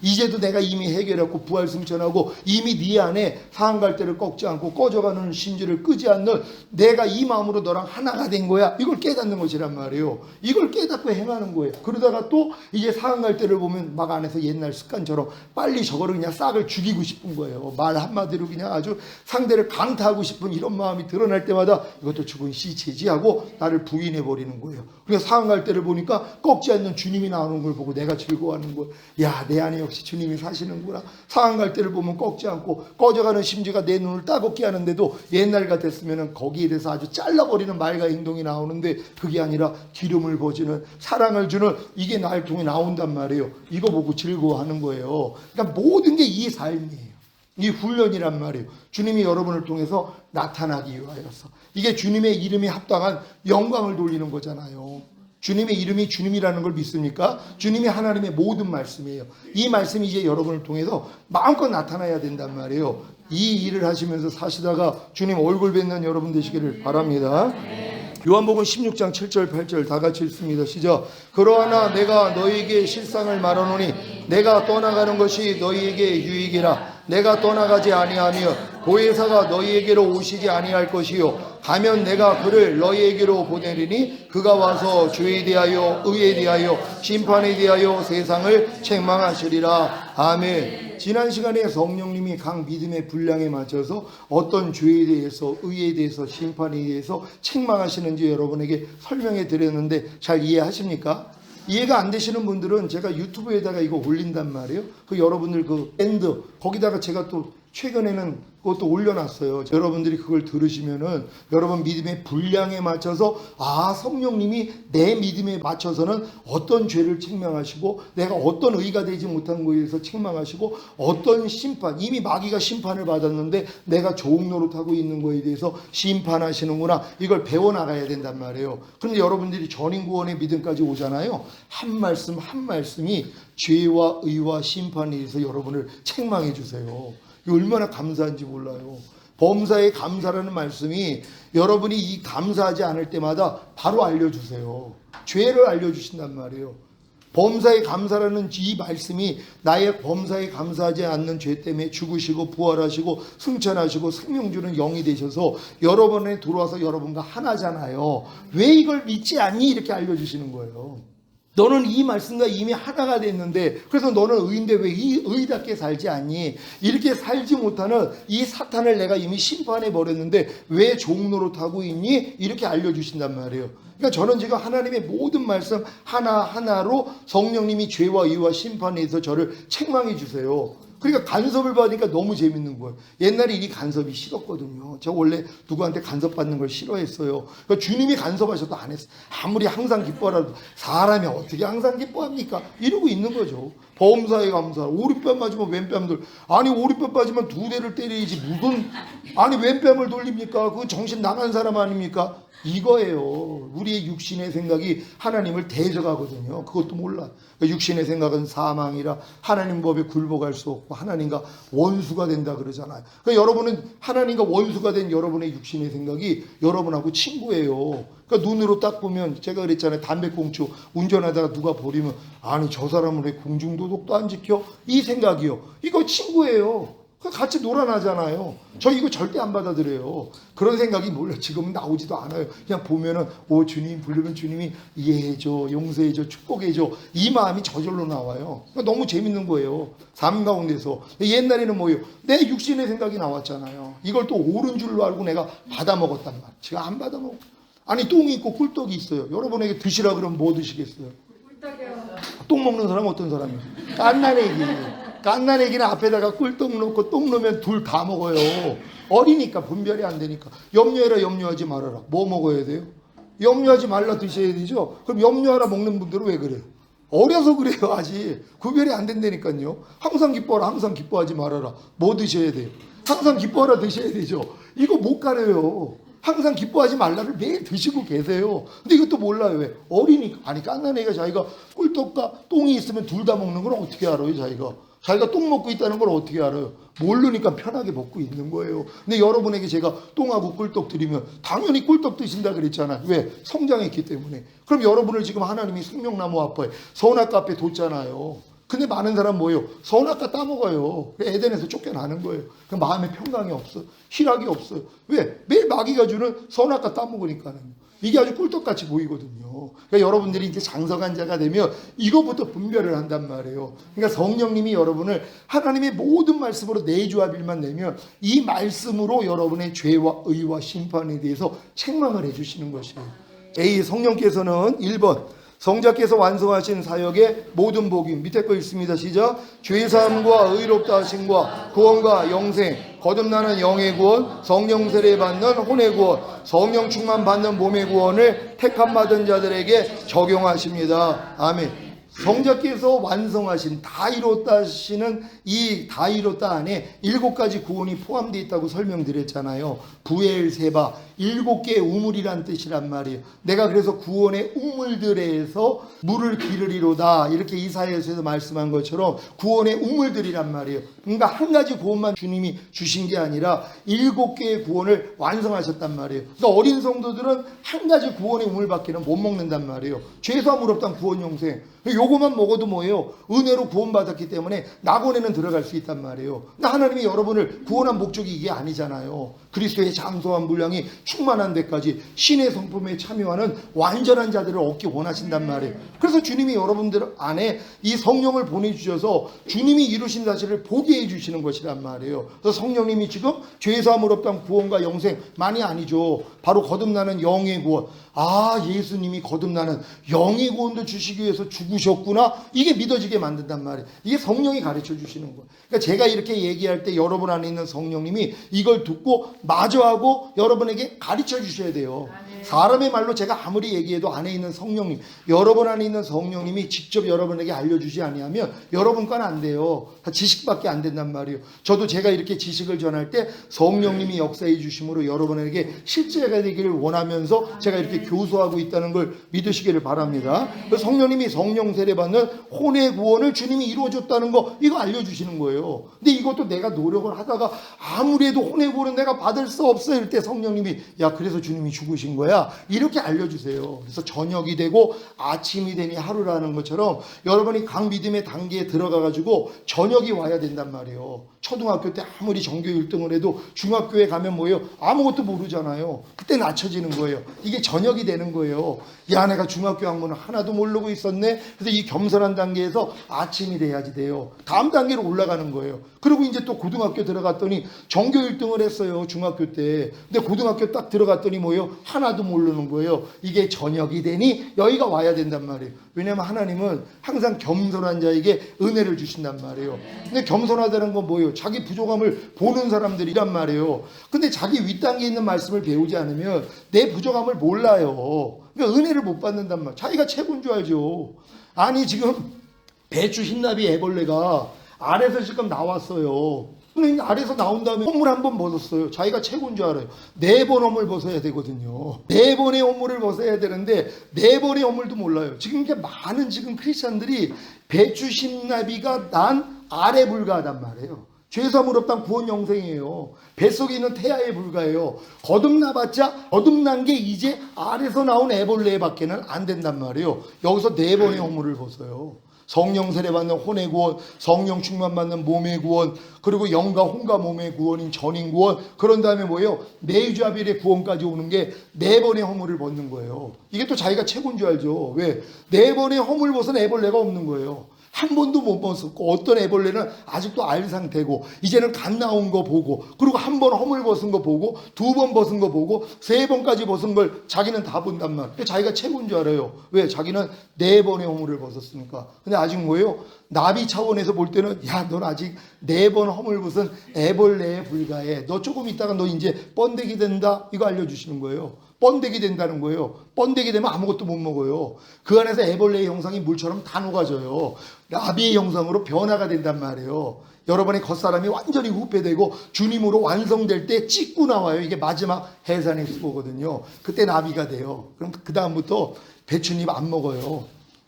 이제도 내가 이미 해결했고 부활 승천하고 이미 네 안에 상한 갈대를 꺾지 않고 꺼져가는 심지를 끄지 않는 내가 이 마음으로 너랑 하나가 된 거야. 이걸 깨닫는 것이란 말이에요. 이걸 깨닫고 행하는 거예요. 그러다가 또 이제 상한 갈대를 보면 막 안에서 옛날 습관처럼 빨리 저거를 그냥 싹을 죽이고 싶은 거예요. 말 한마디로 그냥 아주 상대를 강타하고 싶은 이런 마음이 드러날 때마다 이것도 죽은 씨 제지하고 나를 부인해 버리는 거예요. 그러니까 상한 갈대를 보니까 꺾지 않는 주님이 나오는 걸 보고 내가 즐거워하는 거예요. 야 야, 내 안에 역시 주님이 사시는구나. 상한 갈 때를 보면 꺾지 않고 꺼져가는 심지가 내 눈을 따갑게 하는데도 옛날 같았으면 거기에 대해서 아주 잘라버리는 말과 행동이 나오는데 그게 아니라 기름을 부어주는, 사랑을 주는, 이게 나를 통해 나온단 말이에요. 이거 보고 즐거워하는 거예요. 그러니까 모든 게 이 삶이에요. 이 훈련이란 말이에요. 주님이 여러분을 통해서 나타나기 위하여서. 이게 주님의 이름에 합당한 영광을 돌리는 거잖아요. 주님의 이름이 주님이라는 걸 믿습니까? 주님이 하나님의 모든 말씀이에요. 이 말씀이 이제 여러분을 통해서 마음껏 나타나야 된단 말이에요. 이 일을 하시면서 사시다가 주님 얼굴 뵙는 여러분 되시기를 바랍니다. 요한복음 16장 7절 8절 다 같이 읽습니다. 시작. 그러나 내가 너희에게 실상을 말하노니 내가 떠나가는 것이 너희에게 유익이라. 내가 떠나가지 아니하며 보혜사가 너희에게로 오시지 아니할 것이요 가면 내가 그를 너희에게로 보내리니 그가 와서 죄에 대하여 의에 대하여 심판에 대하여 세상을 책망하시리라. 아멘. 지난 시간에 성령님이 각 믿음의 분량에 맞춰서 어떤 죄에 대해서, 의에 대해서, 심판에 대해서 책망하시는지 여러분에게 설명해 드렸는데 잘 이해하십니까? 이해가 안 되시는 분들은 제가 유튜브에다가 이거 올린단 말이에요. 그 여러분들 그 엔드 거기다가 제가 또 최근에는 그것도 올려놨어요. 여러분들이 그걸 들으시면은 여러분 믿음의 분량에 맞춰서 성령님이 내 믿음에 맞춰서는 어떤 죄를 책망하시고 내가 어떤 의가 되지 못한 거에 대해서 책망하시고 어떤 심판, 이미 마귀가 심판을 받았는데 내가 좋은 노릇하고 있는 거에 대해서 심판하시는구나. 이걸 배워나가야 된단 말이에요. 그런데 여러분들이 전인구원의 믿음까지 오잖아요. 한 말씀 한 말씀이 죄와 의와 심판에 대해서 여러분을 책망해 주세요. 이거 얼마나 감사한지 몰라요. 범사에 감사라는 말씀이 여러분이 이 감사하지 않을 때마다 바로 알려주세요. 죄를 알려주신단 말이에요. 범사에 감사라는 이 말씀이 나의 범사에 감사하지 않는 죄 때문에 죽으시고 부활하시고 승천하시고 생명 주는 영이 되셔서 여러분에 들어와서 여러분과 하나잖아요. 왜 이걸 믿지 않니? 이렇게 알려주시는 거예요. 너는 이 말씀과 이미 하나가 됐는데 그래서 너는 의인데 왜 의답게 살지 않니? 이렇게 살지 못하는 이 사탄을 내가 이미 심판해 버렸는데 왜 종노릇하고 있니? 이렇게 알려주신단 말이에요. 그러니까 저는 지금 하나님의 모든 말씀 하나하나로 성령님이 죄와 의와 심판에 대해서 저를 책망해 주세요. 그러니까 간섭을 받으니까 너무 재밌는 거예요. 옛날에 이 간섭이 싫었거든요. 제가 원래 누구한테 간섭받는 걸 싫어했어요. 그러니까 주님이 간섭하셔도 안 했어요. 아무리 항상 기뻐하라도 사람이 어떻게 항상 기뻐합니까? 이러고 있는 거죠. 범사에 감사. 오른뺨 맞으면 왼뺨 아니 오른뺨 맞으면 두 대를 때려야지 무슨 아니 왼뺨을 돌립니까? 그 정신 나간 사람 아닙니까? 이거예요. 우리의 육신의 생각이 하나님을 대적하거든요. 그것도 몰라. 육신의 생각은 사망이라 하나님 법에 굴복할 수 없고 하나님과 원수가 된다 그러잖아요. 그러니까 여러분은 하나님과 원수가 된 여러분의 육신의 생각이 여러분하고 친구예요. 그러니까 눈으로 딱 보면 제가 그랬잖아요. 담배꽁초 운전하다가 누가 버리면 아니 저 사람은 왜 공중도덕도 안 지켜? 이 생각이요. 이거 친구예요. 같이 놀아나잖아요. 저 이거 절대 안 받아들여요. 그런 생각이 몰라 지금은 나오지도 않아요. 그냥 보면은 오 주님 부르면 주님이 이해해줘, 용서해줘, 축복해줘 이 마음이 저절로 나와요. 그러니까 너무 재밌는 거예요. 삶 가운데서. 옛날에는 뭐예요? 내 육신의 생각이 나왔잖아요. 이걸 또 옳은 줄로 알고 내가 받아먹었단 말이에요. 제가 안 받아먹고 아니 똥이 있고 꿀떡이 있어요. 여러분에게 드시라 그러면 뭐 드시겠어요? 꿀떡이요. 똥 먹는 사람은 어떤 사람이에요? 깐난애기. 깐난애기는 앞에다가 꿀떡 넣고 똥 넣으면 둘 다 먹어요. 어리니까 분별이 안 되니까. 염려해라 염려하지 말아라. 뭐 먹어야 돼요? 염려하지 말라 드셔야 되죠. 그럼 염려하라 먹는 분들은 왜 그래요? 어려서 그래요. 아직 구별이 안 된다니까요. 항상 기뻐하라 항상 기뻐하지 말아라. 뭐 드셔야 돼요? 항상 기뻐하라 드셔야 되죠. 이거 못 가려요. 항상 기뻐하지 말라를 매일 드시고 계세요. 근데 이것도 몰라요. 왜? 어리니까. 아니 깐난애가 자기가 꿀떡과 똥이 있으면 둘 다 먹는 걸 어떻게 알아요? 자기가 똥 먹고 있다는 걸 어떻게 알아요? 모르니까 편하게 먹고 있는 거예요. 근데 여러분에게 제가 똥하고 꿀떡 드리면 당연히 꿀떡 드신다 그랬잖아요. 왜? 성장했기 때문에. 그럼 여러분을 지금 하나님이 생명나무 앞에 선악과 앞에 뒀잖아요. 근데 많은 사람 뭐예요? 선악과 따먹어요. 에덴에서 쫓겨나는 거예요. 그 마음에 평강이 없어. 희락이 없어요. 왜? 매일 마귀가 주는 선악과 따먹으니까는. 이게 아주 꿀떡같이 보이거든요. 그러니까 여러분들이 이제 장성한 자가 되면 이것부터 분별을 한단 말이에요. 그러니까 성령님이 여러분을 하나님의 모든 말씀으로 내주합일만 내면 이 말씀으로 여러분의 죄와 의와 심판에 대해서 책망을 해주시는 것이에요. A 성령께서는 1번 성자께서 완성하신 사역의 모든 복임. 밑에 거 읽습니다. 시작. 죄사함과 의롭다 하심과 구원과 영생, 거듭나는 영의 구원, 성령 세례 받는 혼의 구원, 성령 충만 받는 몸의 구원을 택함 받은 자들에게 적용하십니다. 아멘. 성자께서 완성하신 다 이뤘다 하시는 이 다 이뤘다 안에 7가지 구원이 포함되어 있다고 설명드렸잖아요. 부엘 세바 7개의 우물이란 뜻이란 말이에요. 내가 그래서 구원의 우물들에서 물을 기르리로다 이렇게 이사야서에서 말씀한 것처럼 구원의 우물들이란 말이에요. 그러니까 한 가지 구원만 주님이 주신 게 아니라 7개의 구원을 완성하셨단 말이에요. 그러니까 어린 성도들은 한 가지 구원의 우물밖에는 못 먹는단 말이에요. 죄사함 의롭다 구원 영생. 요거만 먹어도 뭐예요? 은혜로 구원받았기 때문에 낙원에는 들어갈 수 있단 말이에요. 근데 하나님이 여러분을 구원한 목적이 이게 아니잖아요. 그리스도의 장소한 분량이 충만한 데까지 신의 성품에 참여하는 완전한 자들을 얻기 원하신단 말이에요. 그래서 주님이 여러분들 안에 이 성령을 보내주셔서 주님이 이루신 사실을 보게 해주시는 것이란 말이에요. 그래서 성령님이 지금 죄사함 의롭다 구원과 영생만이 아니죠. 바로 거듭나는 영의 구원. 아, 예수님이 거듭나는 영의 구원도 주시기 위해서 죽으셨구나. 이게 믿어지게 만든단 말이에요. 이게 성령이 가르쳐 주시는 거예요. 그러니까 제가 이렇게 얘기할 때 여러분 안에 있는 성령님이 이걸 듣고 마저하고 여러분에게 가르쳐 주셔야 돼요. 사람의 말로 제가 아무리 얘기해도 안에 있는 성령님, 여러분 안에 있는 성령님이 직접 여러분에게 알려주지 아니하면 여러분 건 안 돼요. 다 지식밖에 안 된단 말이에요. 저도 제가 이렇게 지식을 전할 때 성령님이 역사해 주심으로 여러분에게 실제가 되기를 원하면서 제가 이렇게 교수하고 있다는 걸 믿으시기를 바랍니다. 그래서 성령님이 성령 세례 받는 혼의 구원을 주님이 이루어줬다는 거 이거 알려주시는 거예요. 근데 이것도 내가 노력을 하다가 아무리 해도 혼의 구원은 내가 받을 수 없어 이럴 때 성령님이 야 그래서 주님이 죽으신 거야 이렇게 알려주세요. 그래서 저녁이 되고 아침이 되니 하루라는 것처럼 여러분이 각 믿음의 단계에 들어가가지고 저녁이 와야 된단 말이에요. 초등학교 때 아무리 전교 1등을 해도 중학교에 가면 뭐예요? 아무것도 모르잖아요. 그때 낮춰지는 거예요. 이게 저녁이 되는 거예요. 야 내가 중학교 학문을 하나도 모르고 있었네. 그래서 이 겸손한 단계에서 아침이 돼야지 돼요. 다음 단계로 올라가는 거예요. 그리고 이제 또 고등학교 들어갔더니 전교 1등을 했어요. 중학교 때. 근데 고등학교 딱 들어갔더니 뭐예요? 하나도 모르는 거예요. 이게 저녁이 되니 여기가 와야 된단 말이에요. 왜냐하면 하나님은 항상 겸손한 자에게 은혜를 주신단 말이에요. 근데 겸손하다는 건 뭐예요? 자기 부족함을 보는 사람들이란 말이에요. 근데 자기 윗단계에 있는 말씀을 배우지 않으면 내 부족함을 몰라요. 그러니까 은혜를 못 받는단 말이에요. 자기가 최고인 줄 알죠. 아니 지금 배추 흰나비 애벌레가 알에서 지금 나왔어요. 근데 아래서 나온 다음에 허물 한 번 벗었어요. 자기가 최고인 줄 알아요. 4번 허물 벗어야 되거든요. 4번의 허물을 벗어야 되는데 4번의 허물도 몰라요. 지금 이게 많은 지금 크리스찬들이 배추 흰나비가 난 알에 불과하단 말이에요. 죄사함 의롭다 구원 영생이에요. 뱃속에 있는 태아에 불과해요. 거듭나봤자 거듭난 게 이제 알에서 나온 애벌레밖에는 안 된단 말이에요. 여기서 4번의 허물을 벗어요. 성령 세례 받는 혼의 구원, 성령 충만 받는 몸의 구원, 그리고 영과 혼과 몸의 구원인 전인 구원, 그런 다음에 뭐예요? 내주아벨의 구원까지 오는 게 4번의 허물을 벗는 거예요. 이게 또 자기가 최고인 줄 알죠. 왜? 4번의 허물 벗은 애벌레가 없는 거예요. 한 번도 못 벗었고 어떤 애벌레는 아직도 알 상태고 이제는 간 나온 거 보고 그리고 한 번 허물 벗은 거 보고 2번 벗은 거 보고 3번까지 벗은 걸 자기는 다 본단 말이에요. 자기가 최고인 줄 알아요. 왜? 자기는 4번의 허물을 벗었으니까. 근데 아직 뭐예요? 나비 차원에서 볼 때는 야 넌 아직 4번 허물 벗은 애벌레에 불과해. 너 조금 있다가 너 이제 번데기 된다. 이거 알려주시는 거예요. 번데기 된다는 거예요. 번데기 되면 아무것도 못 먹어요. 그 안에서 애벌레의 형상이 물처럼 다 녹아져요. 나비의 형상으로 변화가 된단 말이에요. 여러분의 겉사람이 완전히 후패되고 주님으로 완성될 때 찍고 나와요. 이게 마지막 해산의 수고거든요. 그때 나비가 돼요. 그럼 그 다음부터 배추잎 안 먹어요.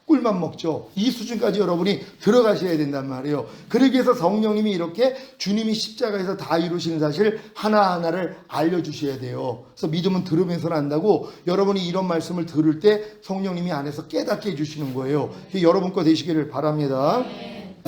꿀만 먹죠. 이 수준까지 여러분이 들어가셔야 된단 말이에요. 그러기 위해서 성령님이 이렇게 주님이 십자가에서 다 이루시는 사실 하나하나를 알려주셔야 돼요. 그래서 믿음은 들으면서 난다고 여러분이 이런 말씀을 들을 때 성령님이 안에서 깨닫게 해주시는 거예요. 여러분 거 되시기를 바랍니다.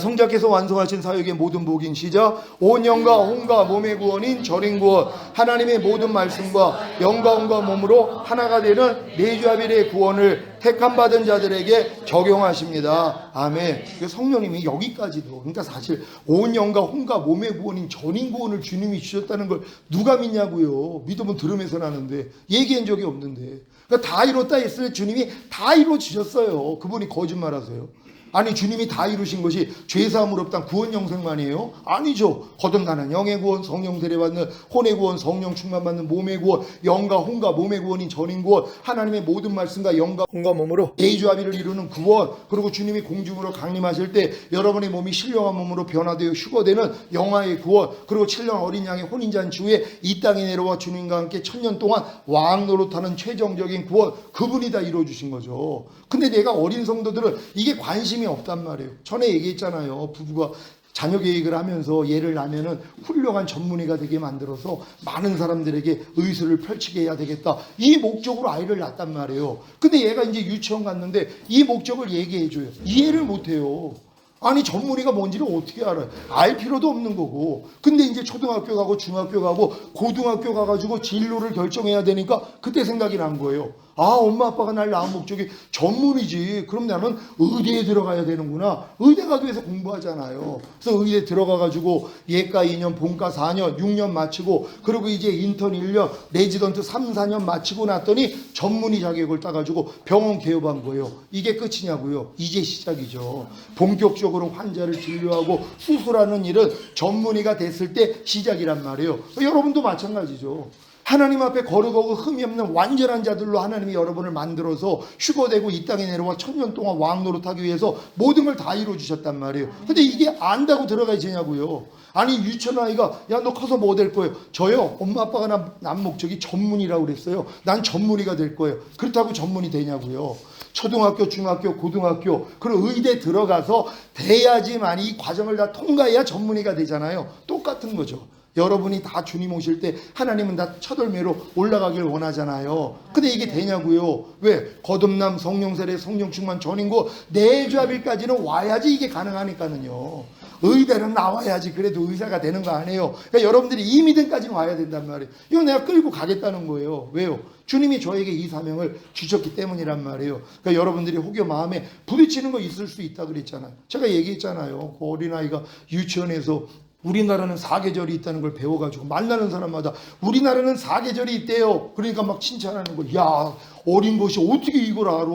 성자께서 완성하신 사역의 모든 복인 시작. 온 영과 혼과 몸의 구원인 절인 구원, 하나님의 모든 말씀과 영과 혼과 몸으로 하나가 되는 내주합일의 구원을 택함 받은 자들에게 적용하십니다. 아멘. 성령님이 여기까지도, 그러니까 사실 온 영과 혼과 몸의 구원인 절인 구원을 주님이 주셨다는 걸 누가 믿냐고요. 믿으면 들으면서 나는데 얘기한 적이 없는데, 그러니까 다 이뤘다 했을 때 주님이 다 이루어 주셨어요. 그분이 거짓말하세요. 아니, 주님이 다 이루신 것이 죄사함을 없단 구원 영생만이에요? 아니죠. 거듭나는 영의 구원, 성령 세례받는 혼의 구원, 성령 충만받는 몸의 구원, 영과 혼과 몸의 구원인 전인 구원, 하나님의 모든 말씀과 영과 혼과 몸으로 내주합의를 이루는 구원, 그리고 주님이 공중으로 강림하실 때 여러분의 몸이 신령한 몸으로 변화되어 휴거되는 영화의 구원, 그리고 7년 어린 양의 혼인잔치 후에 이 땅에 내려와 주님과 함께 1000년 동안 왕 노릇하는 최종적인 구원, 그분이 다 이루어주신 거죠. 근데 내가 어린 성도들은 이게 관심이 없단 말이에요. 전에 얘기했잖아요. 부부가 자녀 계획을 하면서 얘를 낳으면은 훌륭한 전문의가 되게 만들어서 많은 사람들에게 의술을 펼치게 해야 되겠다. 이 목적으로 아이를 낳았단 말이에요. 근데 얘가 이제 유치원 갔는데 이 목적을 얘기해줘요. 이해를 못해요. 아니, 전문의가 뭔지를 어떻게 알아요? 알 필요도 없는 거고. 근데 이제 초등학교 가고 중학교 가고 고등학교 가가지고 진로를 결정해야 되니까 그때 생각이 난 거예요. 아, 엄마 아빠가 날 낳은 목적이 전문이지. 그럼 나는 의대에 들어가야 되는구나. 의대 가기 위해서 공부하잖아요. 그래서 의대 들어가가지고 예과 2년, 본과 4년, 6년 마치고, 그리고 이제 인턴 1년, 레지던트 3, 4년 마치고 났더니 전문의 자격을 따가지고 병원 개업한 거예요. 이게 끝이냐고요? 이제 시작이죠. 본격적으로 환자를 진료하고 수술하는 일은 전문의가 됐을 때 시작이란 말이에요. 여러분도 마찬가지죠. 하나님 앞에 거룩하고 흠이 없는 완전한 자들로 하나님이 여러분을 만들어서 휴거되고 이 땅에 내려와 1000년 동안 왕 노릇하기 위해서 모든 걸 다 이루어주셨단 말이에요. 근데 이게 안다고 들어가야 되냐고요. 아니, 유치원 아이가 야, 너 커서 뭐 될 거예요? 저요? 엄마 아빠가 난 목적이 전문이라고 그랬어요. 난 전문의가 될 거예요. 그렇다고 전문이 되냐고요. 초등학교, 중학교, 고등학교, 그리고 의대 들어가서 돼야지만 이 과정을 다 통과해야 전문의가 되잖아요. 똑같은 거죠. 여러분이 다 주님 오실 때 하나님은 다 첫 열매로 올라가길 원하잖아요. 근데 이게 되냐고요. 왜? 거듭남, 성령 세례, 성령 충만, 전인고 내주합일까지는 와야지 이게 가능하니까는요. 의대는 나와야지 그래도 의사가 되는 거 아니에요. 그러니까 여러분들이 이 믿음까지는 와야 된단 말이에요. 이거 내가 끌고 가겠다는 거예요. 왜요? 주님이 저에게 이 사명을 주셨기 때문이란 말이에요. 그러니까 여러분들이 혹여 마음에 부딪히는 거 있을 수 있다 그랬잖아요. 제가 얘기했잖아요. 그 어린아이가 유치원에서 우리나라는 사계절이 있다는 걸 배워가지고 만나는 사람마다 우리나라는 사계절이 있대요. 그러니까 막 칭찬하는 거예요. 야, 어린 것이 어떻게 이걸 알아?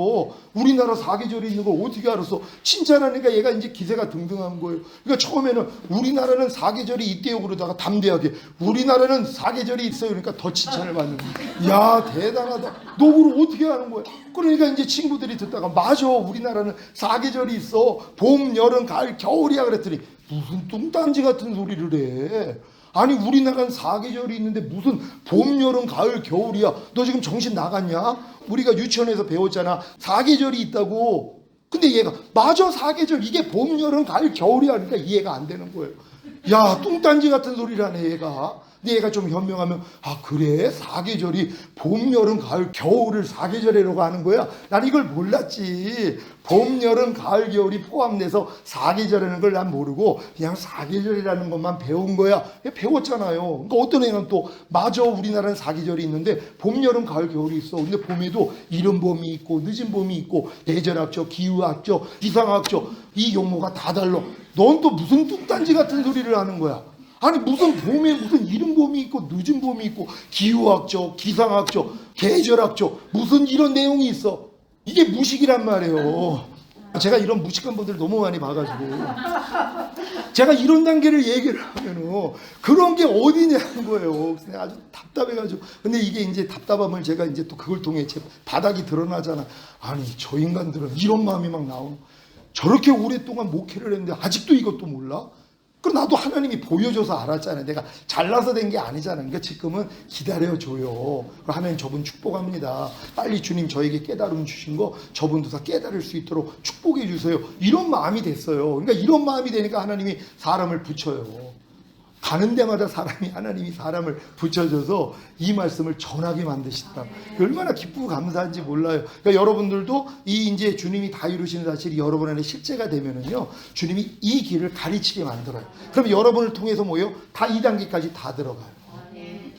우리나라 사계절이 있는 걸 어떻게 알았어? 칭찬하니까 얘가 이제 기세가 등등한 거예요. 그러니까 처음에는 우리나라는 사계절이 있대요 그러다가 담대하게 우리나라는 사계절이 있어요. 그러니까 더 칭찬을 받는 거예요. 야, 대단하다. 너 그걸 어떻게 아는 거야? 그러니까 이제 친구들이 듣다가 맞아, 우리나라는 사계절이 있어. 봄, 여름, 가을, 겨울이야 그랬더니 무슨 뚱딴지 같은 소리를 해. 아니, 우리나라는 사계절이 있는데 무슨 봄, 여름, 가을, 겨울이야. 너 지금 정신 나갔냐? 우리가 유치원에서 배웠잖아. 사계절이 있다고. 근데 얘가 맞아, 사계절. 이게 봄, 여름, 가을, 겨울이야. 그러니까 이해가 안 되는 거예요. 야, 뚱딴지 같은 소리를 하네 얘가. 근데 얘가 좀 현명하면 아, 그래? 사계절이 봄, 여름, 가을, 겨울을 사계절이라고 하는 거야? 난 이걸 몰랐지. 봄, 여름, 가을, 겨울이 포함돼서 사계절이라는 걸 난 모르고 그냥 사계절이라는 것만 배운 거야. 배웠잖아요. 그러니까 어떤 애는 또 맞아, 우리나라는 사계절이 있는데 봄, 여름, 가을, 겨울이 있어. 근데 봄에도 이른 봄이 있고 늦은 봄이 있고 계절학적, 기후학적, 기상학적 이 용어가 다 달라. 넌 또 무슨 뚱딴지 같은 소리를 하는 거야. 아니, 무슨 봄에 무슨 이른 봄이 있고 늦은 봄이 있고 기후학적, 기상학적, 계절학적 무슨 이런 내용이 있어. 이게 무식이란 말이에요. 제가 이런 무식한 분들 너무 많이 봐가지고 제가 이런 단계를 얘기를 하면은 그런 게 어디냐는 거예요. 아주 답답해가지고. 근데 이게 이제 답답함을 제가 이제 또 그걸 통해 제 바닥이 드러나잖아. 아니, 저 인간들은 이런 마음이 막 나오는. 저렇게 오랫동안 목회를 했는데 아직도 이것도 몰라? 그럼 나도 하나님이 보여줘서 알았잖아요. 내가 잘나서 된 게 아니잖아요. 그러니까 지금은 기다려줘요. 하면 저분 축복합니다. 빨리 주님 저에게 깨달음 주신 거 저분도 다 깨달을 수 있도록 축복해 주세요. 이런 마음이 됐어요. 그러니까 이런 마음이 되니까 하나님이 사람을 붙여요. 가는 데마다 하나님이 사람을 붙여줘서 이 말씀을 전하게 만드시더라. 얼마나 기쁘고 감사한지 몰라요. 그러니까 여러분들도 이제 주님이 다 이루시는 사실이 여러분 안에 실제가 되면은요, 주님이 이 길을 가르치게 만들어요. 그럼 여러분을 통해서 뭐예요? 다 2단계까지 다 들어가요.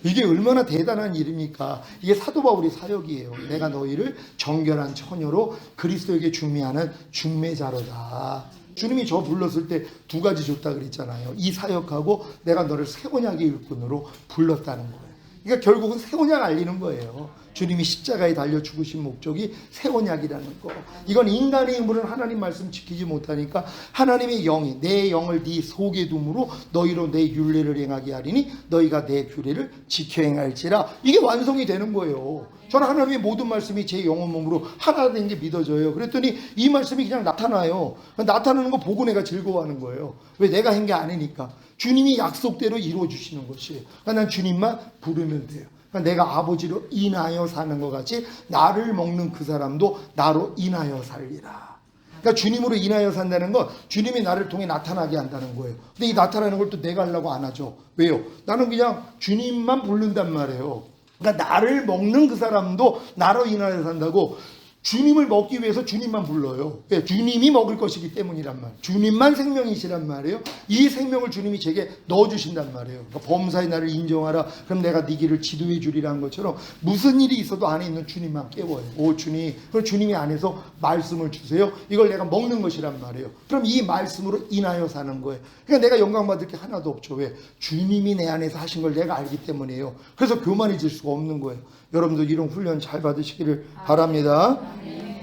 이게 얼마나 대단한 일입니까? 이게 사도 바울의 사역이에요. 내가 너희를 정결한 처녀로 그리스도에게 중매하는 중매자로다. 주님이 저 불렀을 때 2가지 줬다 그랬잖아요. 이 사역하고 내가 너를 새 언약의 일꾼으로 불렀다는 거예요. 그러니까 결국은 새 언약 알리는 거예요. 주님이 십자가에 달려 죽으신 목적이 새 언약이라는 거. 이건 인간의 힘으로는 하나님 말씀 지키지 못하니까 하나님의 영이 내 영을 네 속에 둠으로 너희로 내 율례를 행하게 하리니 너희가 내 규례를 지켜 행할지라. 이게 완성이 되는 거예요. 저는 하나님의 모든 말씀이 제 영혼 몸으로 하나 된 게 믿어져요. 그랬더니 이 말씀이 그냥 나타나요. 나타나는 거 보고 내가 즐거워하는 거예요. 왜? 내가 한 게 아니니까. 주님이 약속대로 이루어주시는 것이에요. 그러니까 난 주님만 부르면 돼요. 그러니까 내가 아버지로 인하여 사는 것 같이 나를 먹는 그 사람도 나로 인하여 살리라. 그러니까 주님으로 인하여 산다는 건 주님이 나를 통해 나타나게 한다는 거예요. 근데 이 나타나는 걸 또 내가 하려고 안 하죠. 왜요? 나는 그냥 주님만 부른단 말이에요. 그러니까 나를 먹는 그 사람도 나로 인하여 산다고. 주님을 먹기 위해서 주님만 불러요. 왜? 주님이 먹을 것이기 때문이란 말이에요. 주님만 생명이시란 말이에요. 이 생명을 주님이 제게 넣어주신단 말이에요. 그러니까 범사의 나를 인정하라. 그럼 내가 네 길을 지도해 주리라는 것처럼 무슨 일이 있어도 안에 있는 주님만 깨워요. 오 주님. 그럼 주님이 안에서 말씀을 주세요. 이걸 내가 먹는 것이란 말이에요. 그럼 이 말씀으로 인하여 사는 거예요. 그러니까 내가 영광받을 게 하나도 없죠. 왜? 주님이 내 안에서 하신 걸 내가 알기 때문이에요. 그래서 교만해질 수가 없는 거예요. 여러분들 이런 훈련 잘 받으시기를 바랍니다.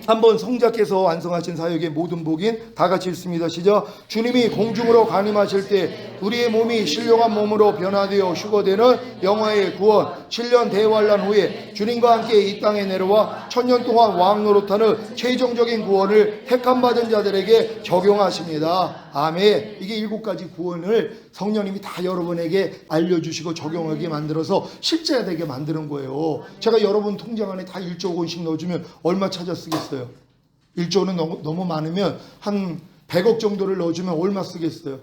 한번 성자께서 완성하신 사역의 모든 복인 다 같이 읽습니다. 시작. 주님이 공중으로 강림하실 때 우리의 몸이 신령한 몸으로 변화되어 휴거되는 영화의 구원, 7년 대환란 후에 주님과 함께 이 땅에 내려와 1000년 동안 왕 노릇하는 최종적인 구원을 택함받은 자들에게 적용하십니다. 아멘. 이게 7가지 구원을 성령님이 다 여러분에게 알려주시고 적용하게 만들어서 실제가 되게 만드는 거예요. 제가 여러분 통장 안에 다 1조 원씩 넣어주면 얼마 찾아 쓰겠어요? 1조는 너무 많으면 한 100억 정도를 넣어주면 얼마 쓰겠어요?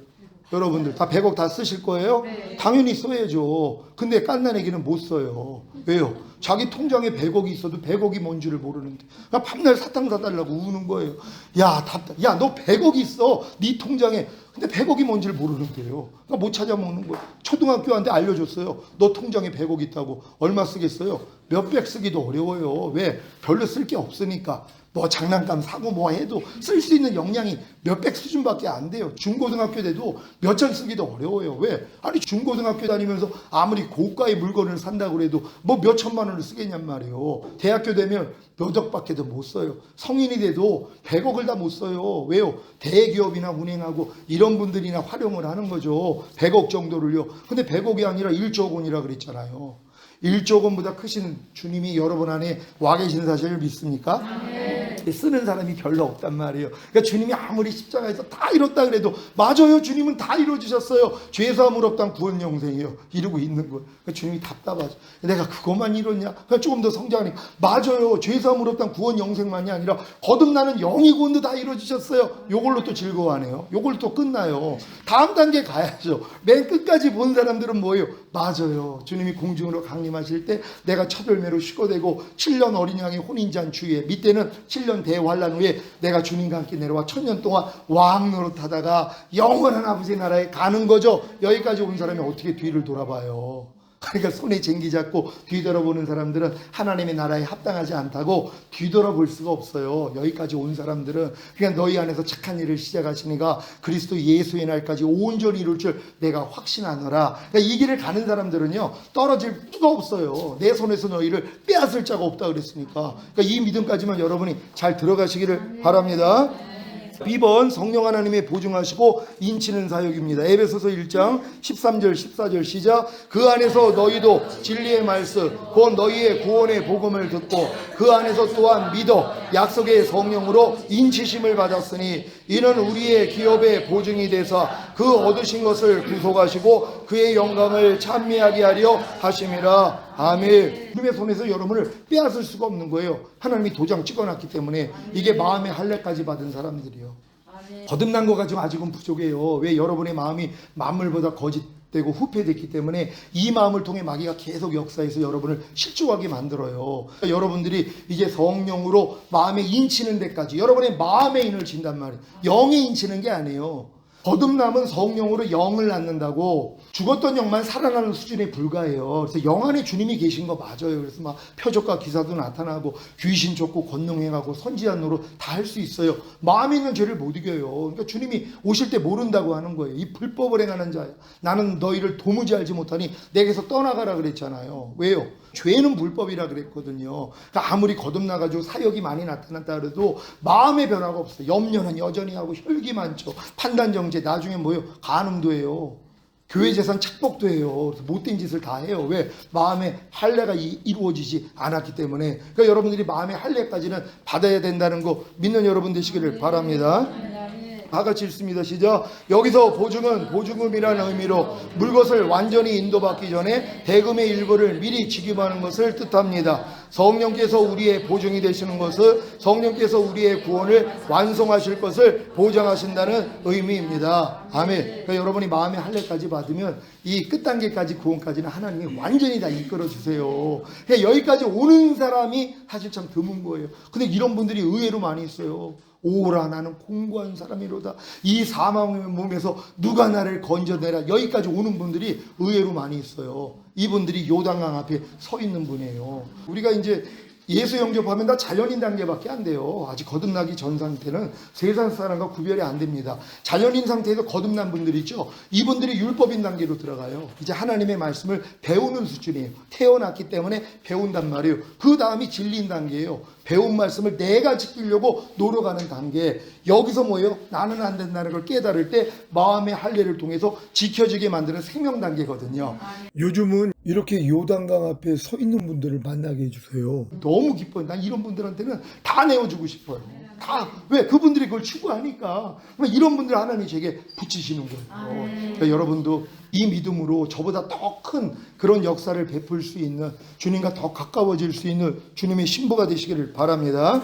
여러분들 다 100억 다 쓰실 거예요? 네. 당연히 써야죠. 근데 깐난애기는 못 써요. 왜요? 자기 통장에 100억이 있어도 100억이 뭔지를 모르는데 그냥 밤날 사탕 사달라고 우는 거예요. 야 너 100억이 있어 네 통장에. 근데 100억이 뭔지를 모르는데요. 그러니까 못 찾아먹는 거예요. 초등학교한테 알려줬어요. 너 통장에 100억 있다고. 얼마 쓰겠어요? 몇백 쓰기도 어려워요. 왜? 별로 쓸 게 없으니까. 뭐 장난감 사고 뭐 해도 쓸 수 있는 역량이 몇백 수준밖에 안 돼요. 중고등학교 돼도 몇천 쓰기도 어려워요. 왜? 아니 중고등학교 다니면서 아무리 고가의 물건을 산다고 해도 뭐 몇천만 원을 쓰겠냔 말이에요. 대학교 되면 몇 억밖에도 못 써요. 성인이 돼도 100억을 다 못 써요. 왜요? 대기업이나 운행하고 이런 분들이나 활용을 하는 거죠. 100억 정도를요. 근데 100억이 아니라 1조 원이라 그랬잖아요. 1조 원보다 크신 주님이 여러분 안에 와 계신 사실을 믿습니까? 쓰는 사람이 별로 없단 말이에요. 그러니까 주님이 아무리 십자가에서 다 이뤘다 그래도 맞아요. 주님은 다 이루어주셨어요. 죄사함을 없단 구원 영생이요. 이루고 있는 거예요. 그러니까 주님이 답답하죠. 내가 그것만 이뤘냐? 그러니까 조금 더 성장하니까 맞아요. 죄사함을 없단 구원 영생만이 아니라 거듭나는 영이 구원도 다 이루어주셨어요. 요걸로 또 즐거워하네요. 요걸로 또 끝나요. 다음 단계 가야죠. 맨 끝까지 본 사람들은 뭐예요? 맞아요. 주님이 공중으로 강림하실 때 내가 첫 열매로 휴거되고 7년 어린 양의 혼인잔치에 밑에는 7년 대환란 후에 내가 주님과 함께 내려와 1000년 동안 왕 노릇하다가 영원한 아버지의 나라에 가는 거죠. 여기까지 온 사람이 어떻게 뒤를 돌아봐요? 그러니까 손에 쟁기 잡고 뒤돌아보는 사람들은 하나님의 나라에 합당하지 않다고 뒤돌아볼 수가 없어요. 여기까지 온 사람들은 그냥 너희 안에서 착한 일을 시작하시니까 그리스도 예수의 날까지 온전히 이룰 줄 내가 확신하노라. 그러니까 이 길을 가는 사람들은요 떨어질 수가 없어요. 내 손에서 너희를 빼앗을 자가 없다 그랬으니까. 그러니까 이 믿음까지만 여러분이 잘 들어가시기를 바랍니다. B번 성령 하나님의 보증하시고 인치는 사역입니다. 에베소서 1장 13절 14절 시작. 그 안에서 너희도 진리의 말씀 곧 너희의 구원의 복음을 듣고 그 안에서 또한 믿어 약속의 성령으로 인치심을 받았으니 이는 우리의 기업의 보증이 되사 그 얻으신 것을 구속하시고 그의 영광을 찬미하게 하려 하심이라. 아멘. 주님의 손에서 여러분을 빼앗을 수가 없는 거예요. 하나님이 도장 찍어놨기 때문에. 이게 마음의 할례까지 받은 사람들이요. 거듭난 거 가지고 아직은 부족해요. 왜? 여러분의 마음이 만물보다 거짓된 되고 후패됐기 때문에 이 마음을 통해 마귀가 계속 역사해서 여러분을 실족하게 만들어요. 그러니까 여러분들이 이제 성령으로 마음에 인치는 데까지 여러분의 마음에 인을 진단 말이에요. 영에 인치는 게 아니에요. 거듭남은 성령으로 영을 낳는다고 죽었던 영만 살아나는 수준에 불과해요. 그래서 영 안에 주님이 계신 거 맞아요. 그래서 막 표적과 기사도 나타나고 귀신 쫓고 권능 행하고 선지자 노릇 다 할 수 있어요. 마음에 있는 죄를 못 이겨요. 그러니까 주님이 오실 때 모른다고 하는 거예요. 이 불법을 행하는 자야, 나는 너희를 도무지 알지 못하니 내게서 떠나가라 그랬잖아요. 왜요? 죄는 불법이라 그랬거든요. 그러니까 아무리 거듭나가지고 사역이 많이 나타났다 그래도 마음의 변화가 없어요. 염려는 여전히 하고 혈기 많죠. 판단정죄, 나중에 뭐예요? 간음도 해요. 교회 재산 착복도 해요. 그래서 못된 짓을 다 해요. 왜? 마음의 할례가 이루어지지 않았기 때문에. 그러니까 여러분들이 마음의 할례까지는 받아야 된다는 거 믿는 여러분 되시기를 바랍니다. 다 같이 읽습니다. 시작. 여기서 보증은 보증금이라는 의미로 물것을 완전히 인도받기 전에 대금의 일부를 미리 지급하는 것을 뜻합니다. 성령께서 우리의 보증이 되시는 것은 성령께서 우리의 구원을 완성하실 것을 보장하신다는 의미입니다. 아멘. 그러니까 여러분이 마음의 할례까지 받으면 이 끝단계까지 구원까지는 하나님이 완전히 다 이끌어 주세요. 그러니까 여기까지 오는 사람이 사실 참 드문 거예요. 근데 이런 분들이 의외로 많이 있어요. 오라 나는 공고한 사람이로다. 이 사망의 몸에서 누가 나를 건져내라. 여기까지 오는 분들이 의외로 많이 있어요. 이분들이 요단강 앞에 서 있는 분이에요. 우리가 이제 예수 영접하면 다 자연인 단계밖에 안 돼요. 아직 거듭나기 전 상태는 세상 사람과 구별이 안 됩니다. 자연인 상태에서 거듭난 분들 있죠. 이분들이 율법인 단계로 들어가요. 이제 하나님의 말씀을 배우는 수준이에요. 태어났기 때문에 배운단 말이에요. 그 다음이 진리인 단계예요. 배운 말씀을 내가 지키려고 노력하는 단계. 여기서 뭐예요? 나는 안 된다는 걸 깨달을 때 마음의 할례를 통해서 지켜지게 만드는 생명 단계거든요. 요즘은 이렇게 요단강 앞에 서 있는 분들을 만나게 해주세요. 너무 기뻐요. 난 이런 분들한테는 다 내어주고 싶어요. 다. 왜? 그분들이 그걸 추구하니까. 이런 분들 하나님이 제게 붙이시는 거예요. 그러니까 여러분도 이 믿음으로 저보다 더 큰 그런 역사를 베풀 수 있는, 주님과 더 가까워질 수 있는 주님의 신부가 되시기를 바랍니다.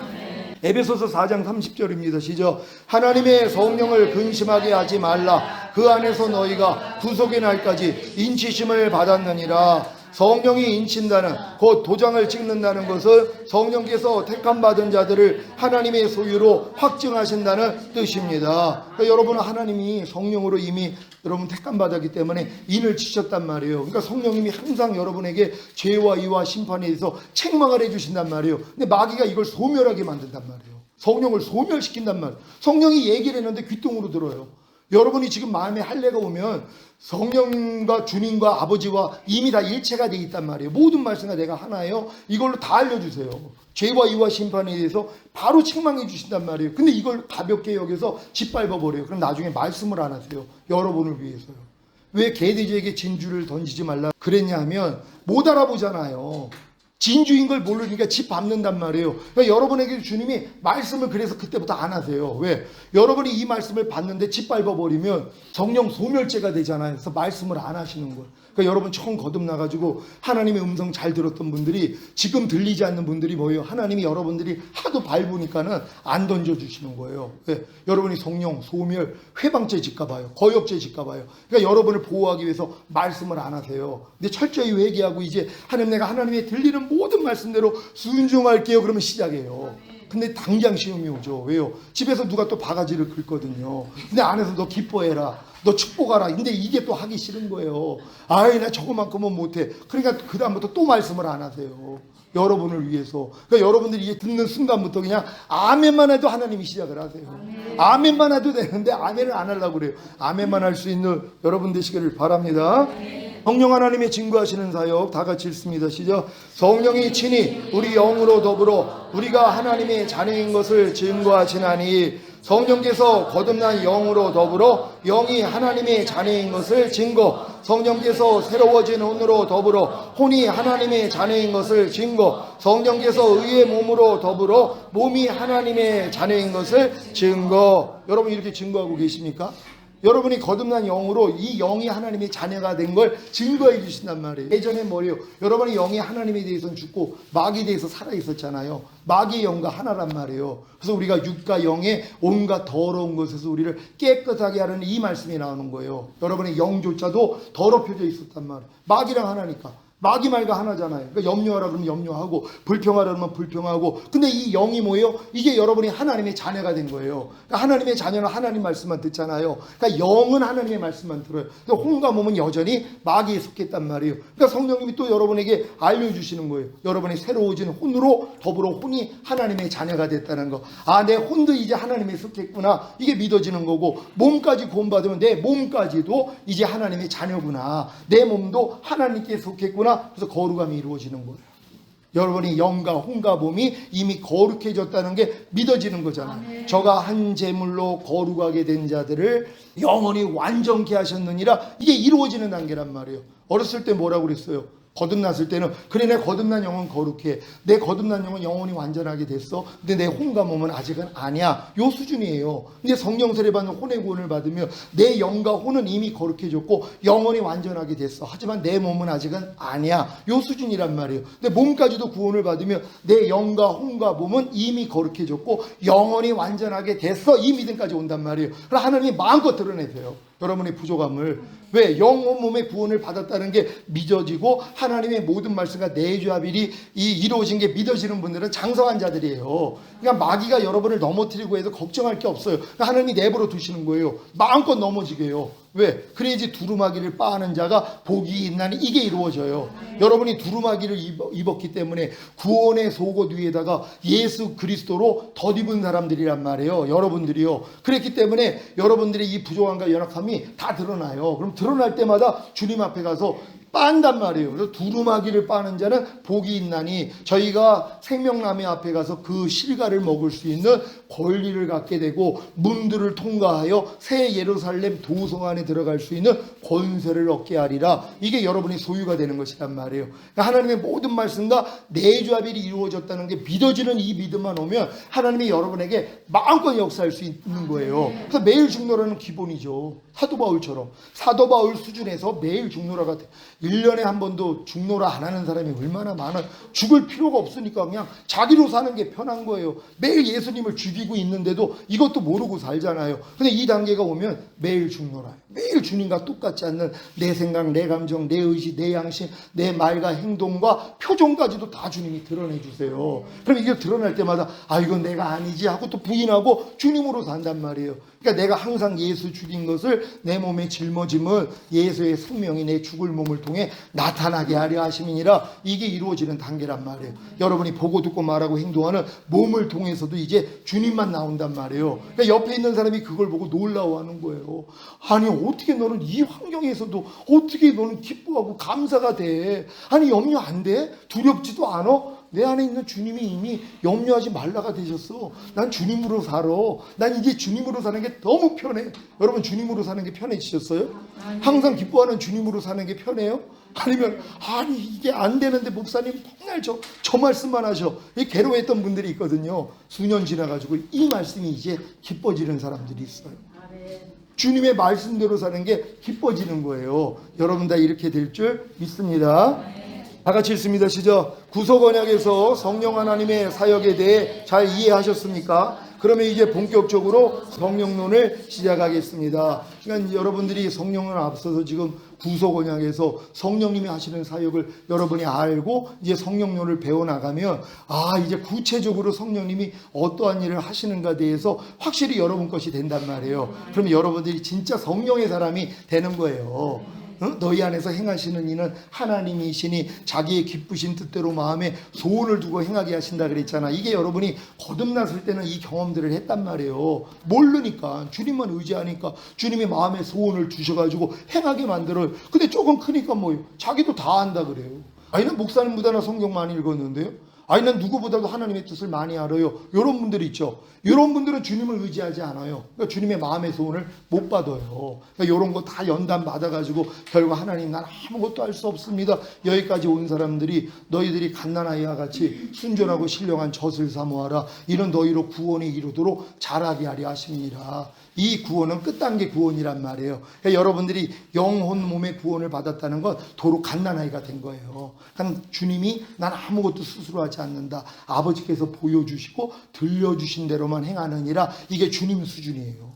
에베소서 4장 30절입니다. 시작. 하나님의 성령을 근심하게 하지 말라. 그 안에서 너희가 구속의 날까지 인치심을 받았느니라. 성령이 인친다는, 곧 도장을 찍는다는 것은 성령께서 택함받은 자들을 하나님의 소유로 확증하신다는 뜻입니다. 그러니까 여러분은 하나님이 성령으로 이미 여러분 택함받았기 때문에 인을 치셨단 말이에요. 그러니까 성령님이 항상 여러분에게 죄와 이와 심판에 대해서 책망을 해주신단 말이에요. 근데 마귀가 이걸 소멸하게 만든단 말이에요. 성령을 소멸시킨단 말이에요. 성령이 얘기를 했는데 귓등으로 들어요. 여러분이 지금 마음에 할례가 오면 성령과 주님과 아버지와 이미 다 일체가 되어 있단 말이에요. 모든 말씀과 내가 하나예요. 이걸로 다 알려주세요. 죄와 이와 심판에 대해서 바로 책망해 주신단 말이에요. 근데 이걸 가볍게 여기서 짓밟아 버려요. 그럼 나중에 말씀을 안 하세요. 여러분을 위해서요. 왜 개돼지에게 진주를 던지지 말라 그랬냐 하면 못 알아보잖아요. 진주인 걸 모르니까 집 밟는단 말이에요. 그러니까 여러분에게 주님이 말씀을 그래서 그때부터 안 하세요. 왜? 여러분이 이 말씀을 받는데 집 밟아버리면 성령 소멸죄가 되잖아요. 그래서 말씀을 안 하시는 거예요. 그러니까 여러분 처음 거듭나가지고 하나님의 음성 잘 들었던 분들이 지금 들리지 않는 분들이 뭐예요? 하나님이 여러분들이 하도 밟으니까는 안 던져주시는 거예요. 왜? 여러분이 성령 소멸 회방죄 짓까봐요. 거역죄 짓까봐요. 그러니까 여러분을 보호하기 위해서 말씀을 안 하세요. 근데 철저히 회개하고 이제 하나님 내가 하나님의 들리는 모든 말씀대로 순종할게요. 그러면 시작해요. 근데 당장 시험이 오죠. 왜요? 집에서 누가 또 바가지를 긁거든요. 근데 안에서 너 기뻐해라. 너 축복하라. 근데 이게 또 하기 싫은 거예요. 아이 나 저거만큼은 못해. 그러니까 그 다음부터 또 말씀을 안 하세요. 여러분을 위해서. 그러니까 여러분들이 이게 듣는 순간부터 그냥 아멘만 해도 하나님이 시작을 하세요. 아멘만 해도 되는데 아멘을 안 하려고 그래요. 아멘만 할 수 있는 여러분 되시기를 바랍니다. 성령 하나님의 증거하시는 사역 다 같이 읽습니다. 시작. 성령이 친히 우리 영으로 더불어 우리가 하나님의 자녀인 것을 증거하시나니 성령께서 거듭난 영으로 더불어 영이 하나님의 자녀인 것을 증거, 성령께서 새로워진 혼으로 더불어 혼이 하나님의 자녀인 것을 증거, 성령께서 의의 몸으로 더불어 몸이 하나님의 자녀인 것을 증거. 여러분 이렇게 증거하고 계십니까? 여러분이 거듭난 영으로 이 영이 하나님의 자녀가 된 걸 증거해 주신단 말이에요. 예전에 뭐예요? 여러분이 영이 하나님에 대해서는 죽고 마귀에 대해서 살아있었잖아요. 마귀의 영과 하나란 말이에요. 그래서 우리가 육과 영의 온갖 더러운 것에서 우리를 깨끗하게 하는 이 말씀이 나오는 거예요. 여러분의 영조차도 더럽혀져 있었단 말이에요. 마귀랑 하나니까. 마귀 말과 하나잖아요. 그러니까 염려하라 그러면 염려하고 불평하라 그러면 불평하고. 근데 이 영이 뭐예요? 이게 여러분이 하나님의 자녀가 된 거예요. 그러니까 하나님의 자녀는 하나님 말씀만 듣잖아요. 그러니까 영은 하나님의 말씀만 들어요. 그러니까 혼과 몸은 여전히 마귀에 속했단 말이에요. 그러니까 성령님이 또 여러분에게 알려주시는 거예요. 여러분이 새로워진 혼으로 더불어 혼이 하나님의 자녀가 됐다는 거. 아, 내 혼도 이제 하나님에 속했구나. 이게 믿어지는 거고, 몸까지 구원받으면 내 몸까지도 이제 하나님의 자녀구나. 내 몸도 하나님께 속했구나. 그래서 거룩함이 이루어지는 거예요. 여러분이 영과 혼과 몸이 이미 거룩해졌다는 게 믿어지는 거잖아요. 저가 한 제물로 거룩하게 된 자들을 영원히 완전케 하셨느니라. 이게 이루어지는 단계란 말이에요. 어렸을 때 뭐라고 그랬어요? 거듭났을 때는 그래, 내 거듭난 영은 거룩해, 내 거듭난 영은 영원히 완전하게 됐어. 근데 내 혼과 몸은 아직은 아니야. 요 수준이에요. 이제 성령 세례 받는 혼의 구원을 받으면 내 영과 혼은 이미 거룩해졌고 영원히 완전하게 됐어. 하지만 내 몸은 아직은 아니야. 요 수준이란 말이에요. 근데 몸까지도 구원을 받으면 내 영과 혼과 몸은 이미 거룩해졌고 영원히 완전하게 됐어. 이 믿음까지 온단 말이에요. 그럼 하나님이 마음껏 드러내세요. 여러분의 부족함을. 왜? 영혼 몸의 구원을 받았다는 게 믿어지고 하나님의 모든 말씀과 내주합일이 이루어진 게 믿어지는 분들은 장성한 자들이에요. 그러니까 마귀가 여러분을 넘어뜨리고 해도 걱정할 게 없어요. 그러니까 하나님이 내버려 두시는 거예요. 마음껏 넘어지게 해요. 왜? 그래야지 두루마기를 빠는 자가 복이 있나니 이게 이루어져요. 여러분이 두루마기를 입었기 때문에 구원의 속옷 위에다가 예수 그리스도로 덧입은 사람들이란 말이에요. 여러분들이요. 그랬기 때문에 여러분들의 이 부족함과 연약함이 다 드러나요. 그럼 드러날 때마다 주님 앞에 가서 빤단 말이에요. 그래서 두루마기를 빠는 자는 복이 있나니, 저희가 생명나무 앞에 가서 그 실과를 먹을 수 있는 권리를 갖게 되고 문들을 통과하여 새 예루살렘 도성 안에 들어갈 수 있는 권세를 얻게 하리라. 이게 여러분의 소유가 되는 것이란 말이에요. 그러니까 하나님의 모든 말씀과 내주합일이 이루어졌다는 게 믿어지는 이 믿음만 오면 하나님이 여러분에게 마음껏 역사할 수 있는 거예요. 그래서 매일 중노라는 기본이죠. 사도 바울처럼 사도 바울 수준에서 매일 중노라 같아. 1년에 한 번도 중노라 안 하는 사람이 얼마나 많아. 죽을 필요가 없으니까 그냥 자기로 사는 게 편한 거예요. 매일 예수님을 죽이고 있는데도 이것도 모르고 살잖아요. 근데 이 단계가 오면 매일 중노라. 매일 주님과 똑같지 않는 내 생각, 내 감정, 내 의지, 내 양심, 내 말과 행동과 표정까지도 다 주님이 드러내 주세요. 그럼 이게 드러날 때마다 아, 이건 내가 아니지 하고 또 부인하고 주님으로 산단 말이에요. 그러니까 내가 항상 예수 죽인 것을 내 몸에 짊어짐은 예수의 생명이 내 죽을 몸을 통해 나타나게 하려 하심이니라. 이게 이루어지는 단계란 말이에요. 여러분이 보고 듣고 말하고 행동하는 몸을 통해서도 이제 주님만 나온단 말이에요. 그러니까 옆에 있는 사람이 그걸 보고 놀라워하는 거예요. 아니, 어떻게 너는 이 환경에서도 어떻게 너는 기뻐하고 감사가 돼? 아니, 염려 안 돼? 두렵지도 않아? 내 안에 있는 주님이 이미 염려하지 말라가 되셨어. 난 주님으로 살아. 난 이제 주님으로 사는 게 너무 편해. 여러분, 주님으로 사는 게 편해지셨어요? 항상 기뻐하는 주님으로 사는 게 편해요? 아니면 아니 이게 안 되는데 목사님 맨날 저 말씀만 하셔. 이 괴로워했던 분들이 있거든요. 수년 지나가지고 이 말씀이 이제 기뻐지는 사람들이 있어요. 주님의 말씀대로 사는 게 기뻐지는 거예요. 여러분 다 이렇게 될 줄 믿습니다. 다 같이 읽습니다. 시작. 구속 언약에서 성령 하나님의 사역에 대해 잘 이해하셨습니까? 그러면 이제 본격적으로 성령론을 시작하겠습니다. 그러니까 여러분들이 성령론 앞서서 지금 구속 언약에서 성령님이 하시는 사역을 여러분이 알고 이제 성령론을 배워나가면 아, 이제 구체적으로 성령님이 어떠한 일을 하시는가에 대해서 확실히 여러분 것이 된단 말이에요. 그러면 여러분들이 진짜 성령의 사람이 되는 거예요. 너희 안에서 행하시는 이는 하나님이시니 자기의 기쁘신 뜻대로 마음에 소원을 두고 행하게 하신다 그랬잖아. 이게 여러분이 거듭났을 때는 이 경험들을 했단 말이에요. 모르니까 주님만 의지하니까 주님이 마음에 소원을 주셔가지고 행하게 만들어요. 근데 조금 크니까 뭐요? 자기도 다 안다 그래요. 아니, 난 목사님보다나 성경 많이 읽었는데요. 아니, 난 누구보다도 하나님의 뜻을 많이 알아요. 이런 분들이 있죠. 이런 분들은 주님을 의지하지 않아요. 그러니까 주님의 마음의 소원을 못 받아요. 그러니까 이런 거 다 연단 받아가지고 결과 하나님, 난 아무것도 할 수 없습니다. 여기까지 온 사람들이 너희들이 갓난아이와 같이 순전하고 신령한 젖을 사모하라. 이런 너희로 구원에 이르도록 자라게 하려 하심이니라. 이 구원은 끝단계 구원이란 말이에요. 그러니까 여러분들이 영혼 몸의 구원을 받았다는 건 도로 갓난아이가 된 거예요. 그러니까 주님이 난 아무것도 스스로 하지 않는다. 아버지께서 보여주시고 들려주신 대로만 행하느니라. 이게 주님 수준이에요.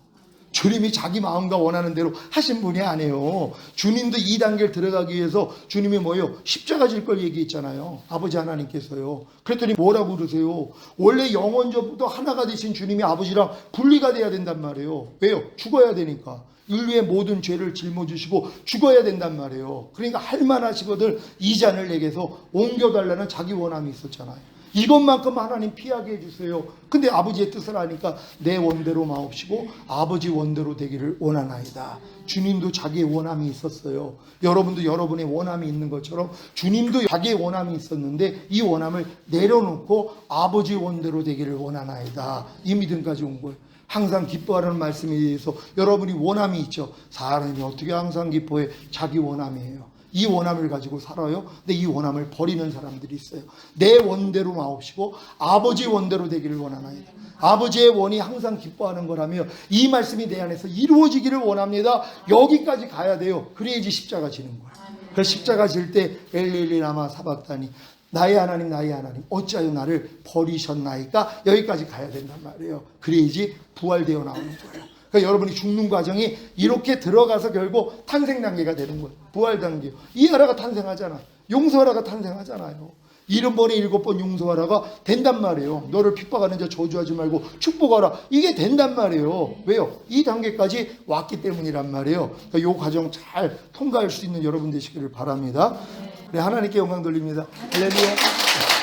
주님이 자기 마음과 원하는 대로 하신 분이 아니에요. 주님도 이 단계를 들어가기 위해서 주님이 뭐예요? 십자가 질 걸 얘기했잖아요. 아버지 하나님께서요. 그랬더니 뭐라고 그러세요? 원래 영원전부터 하나가 되신 주님이 아버지랑 분리가 돼야 된단 말이에요. 왜요? 죽어야 되니까. 인류의 모든 죄를 짊어지시고 죽어야 된단 말이에요. 그러니까 할만하시거든 이 잔을 내게서 옮겨달라는 자기 원함이 있었잖아요. 이것만큼 하나님 피하게 해주세요. 근데 아버지의 뜻을 아니까 내 원대로 마옵시고 아버지 원대로 되기를 원하나이다. 주님도 자기의 원함이 있었어요. 여러분도 여러분의 원함이 있는 것처럼 주님도 자기의 원함이 있었는데 이 원함을 내려놓고 아버지 원대로 되기를 원하나이다. 이 믿음까지 온 거예요. 항상 기뻐하라는 말씀에 의해서 여러분이 원함이 있죠. 사람이 어떻게 항상 기뻐해? 자기 원함이에요. 이 원함을 가지고 살아요. 근데 이 원함을 버리는 사람들이 있어요. 내 원대로 마옵시고 아버지 원대로 되기를 원하나이다. 아버지의 원이 항상 기뻐하는 거라며 이 말씀이 내 안에서 이루어지기를 원합니다. 여기까지 가야 돼요. 그래야지 십자가 지는 거예요. 그 십자가 질 때 엘리엘리 라마 사박다니 나의 하나님 나의 하나님 어찌하여 나를 버리셨나이까 여기까지 가야 된단 말이에요. 그래야지 부활되어 나오는 거예요. 그러니까 여러분이 죽는 과정이 이렇게 들어가서 결국 탄생 단계가 되는 거예요. 부활 단계. 이하라가 탄생하잖아. 용서하라가 탄생하잖아요. 70번에 7번 용서하라가 된단 말이에요. 너를 핍박하는 자 저주하지 말고 축복하라. 이게 된단 말이에요. 왜요? 이 단계까지 왔기 때문이란 말이에요. 그러니까 이 과정 잘 통과할 수 있는 여러분 되시기를 바랍니다. 네, 하나님께 영광 돌립니다. 할렐루야.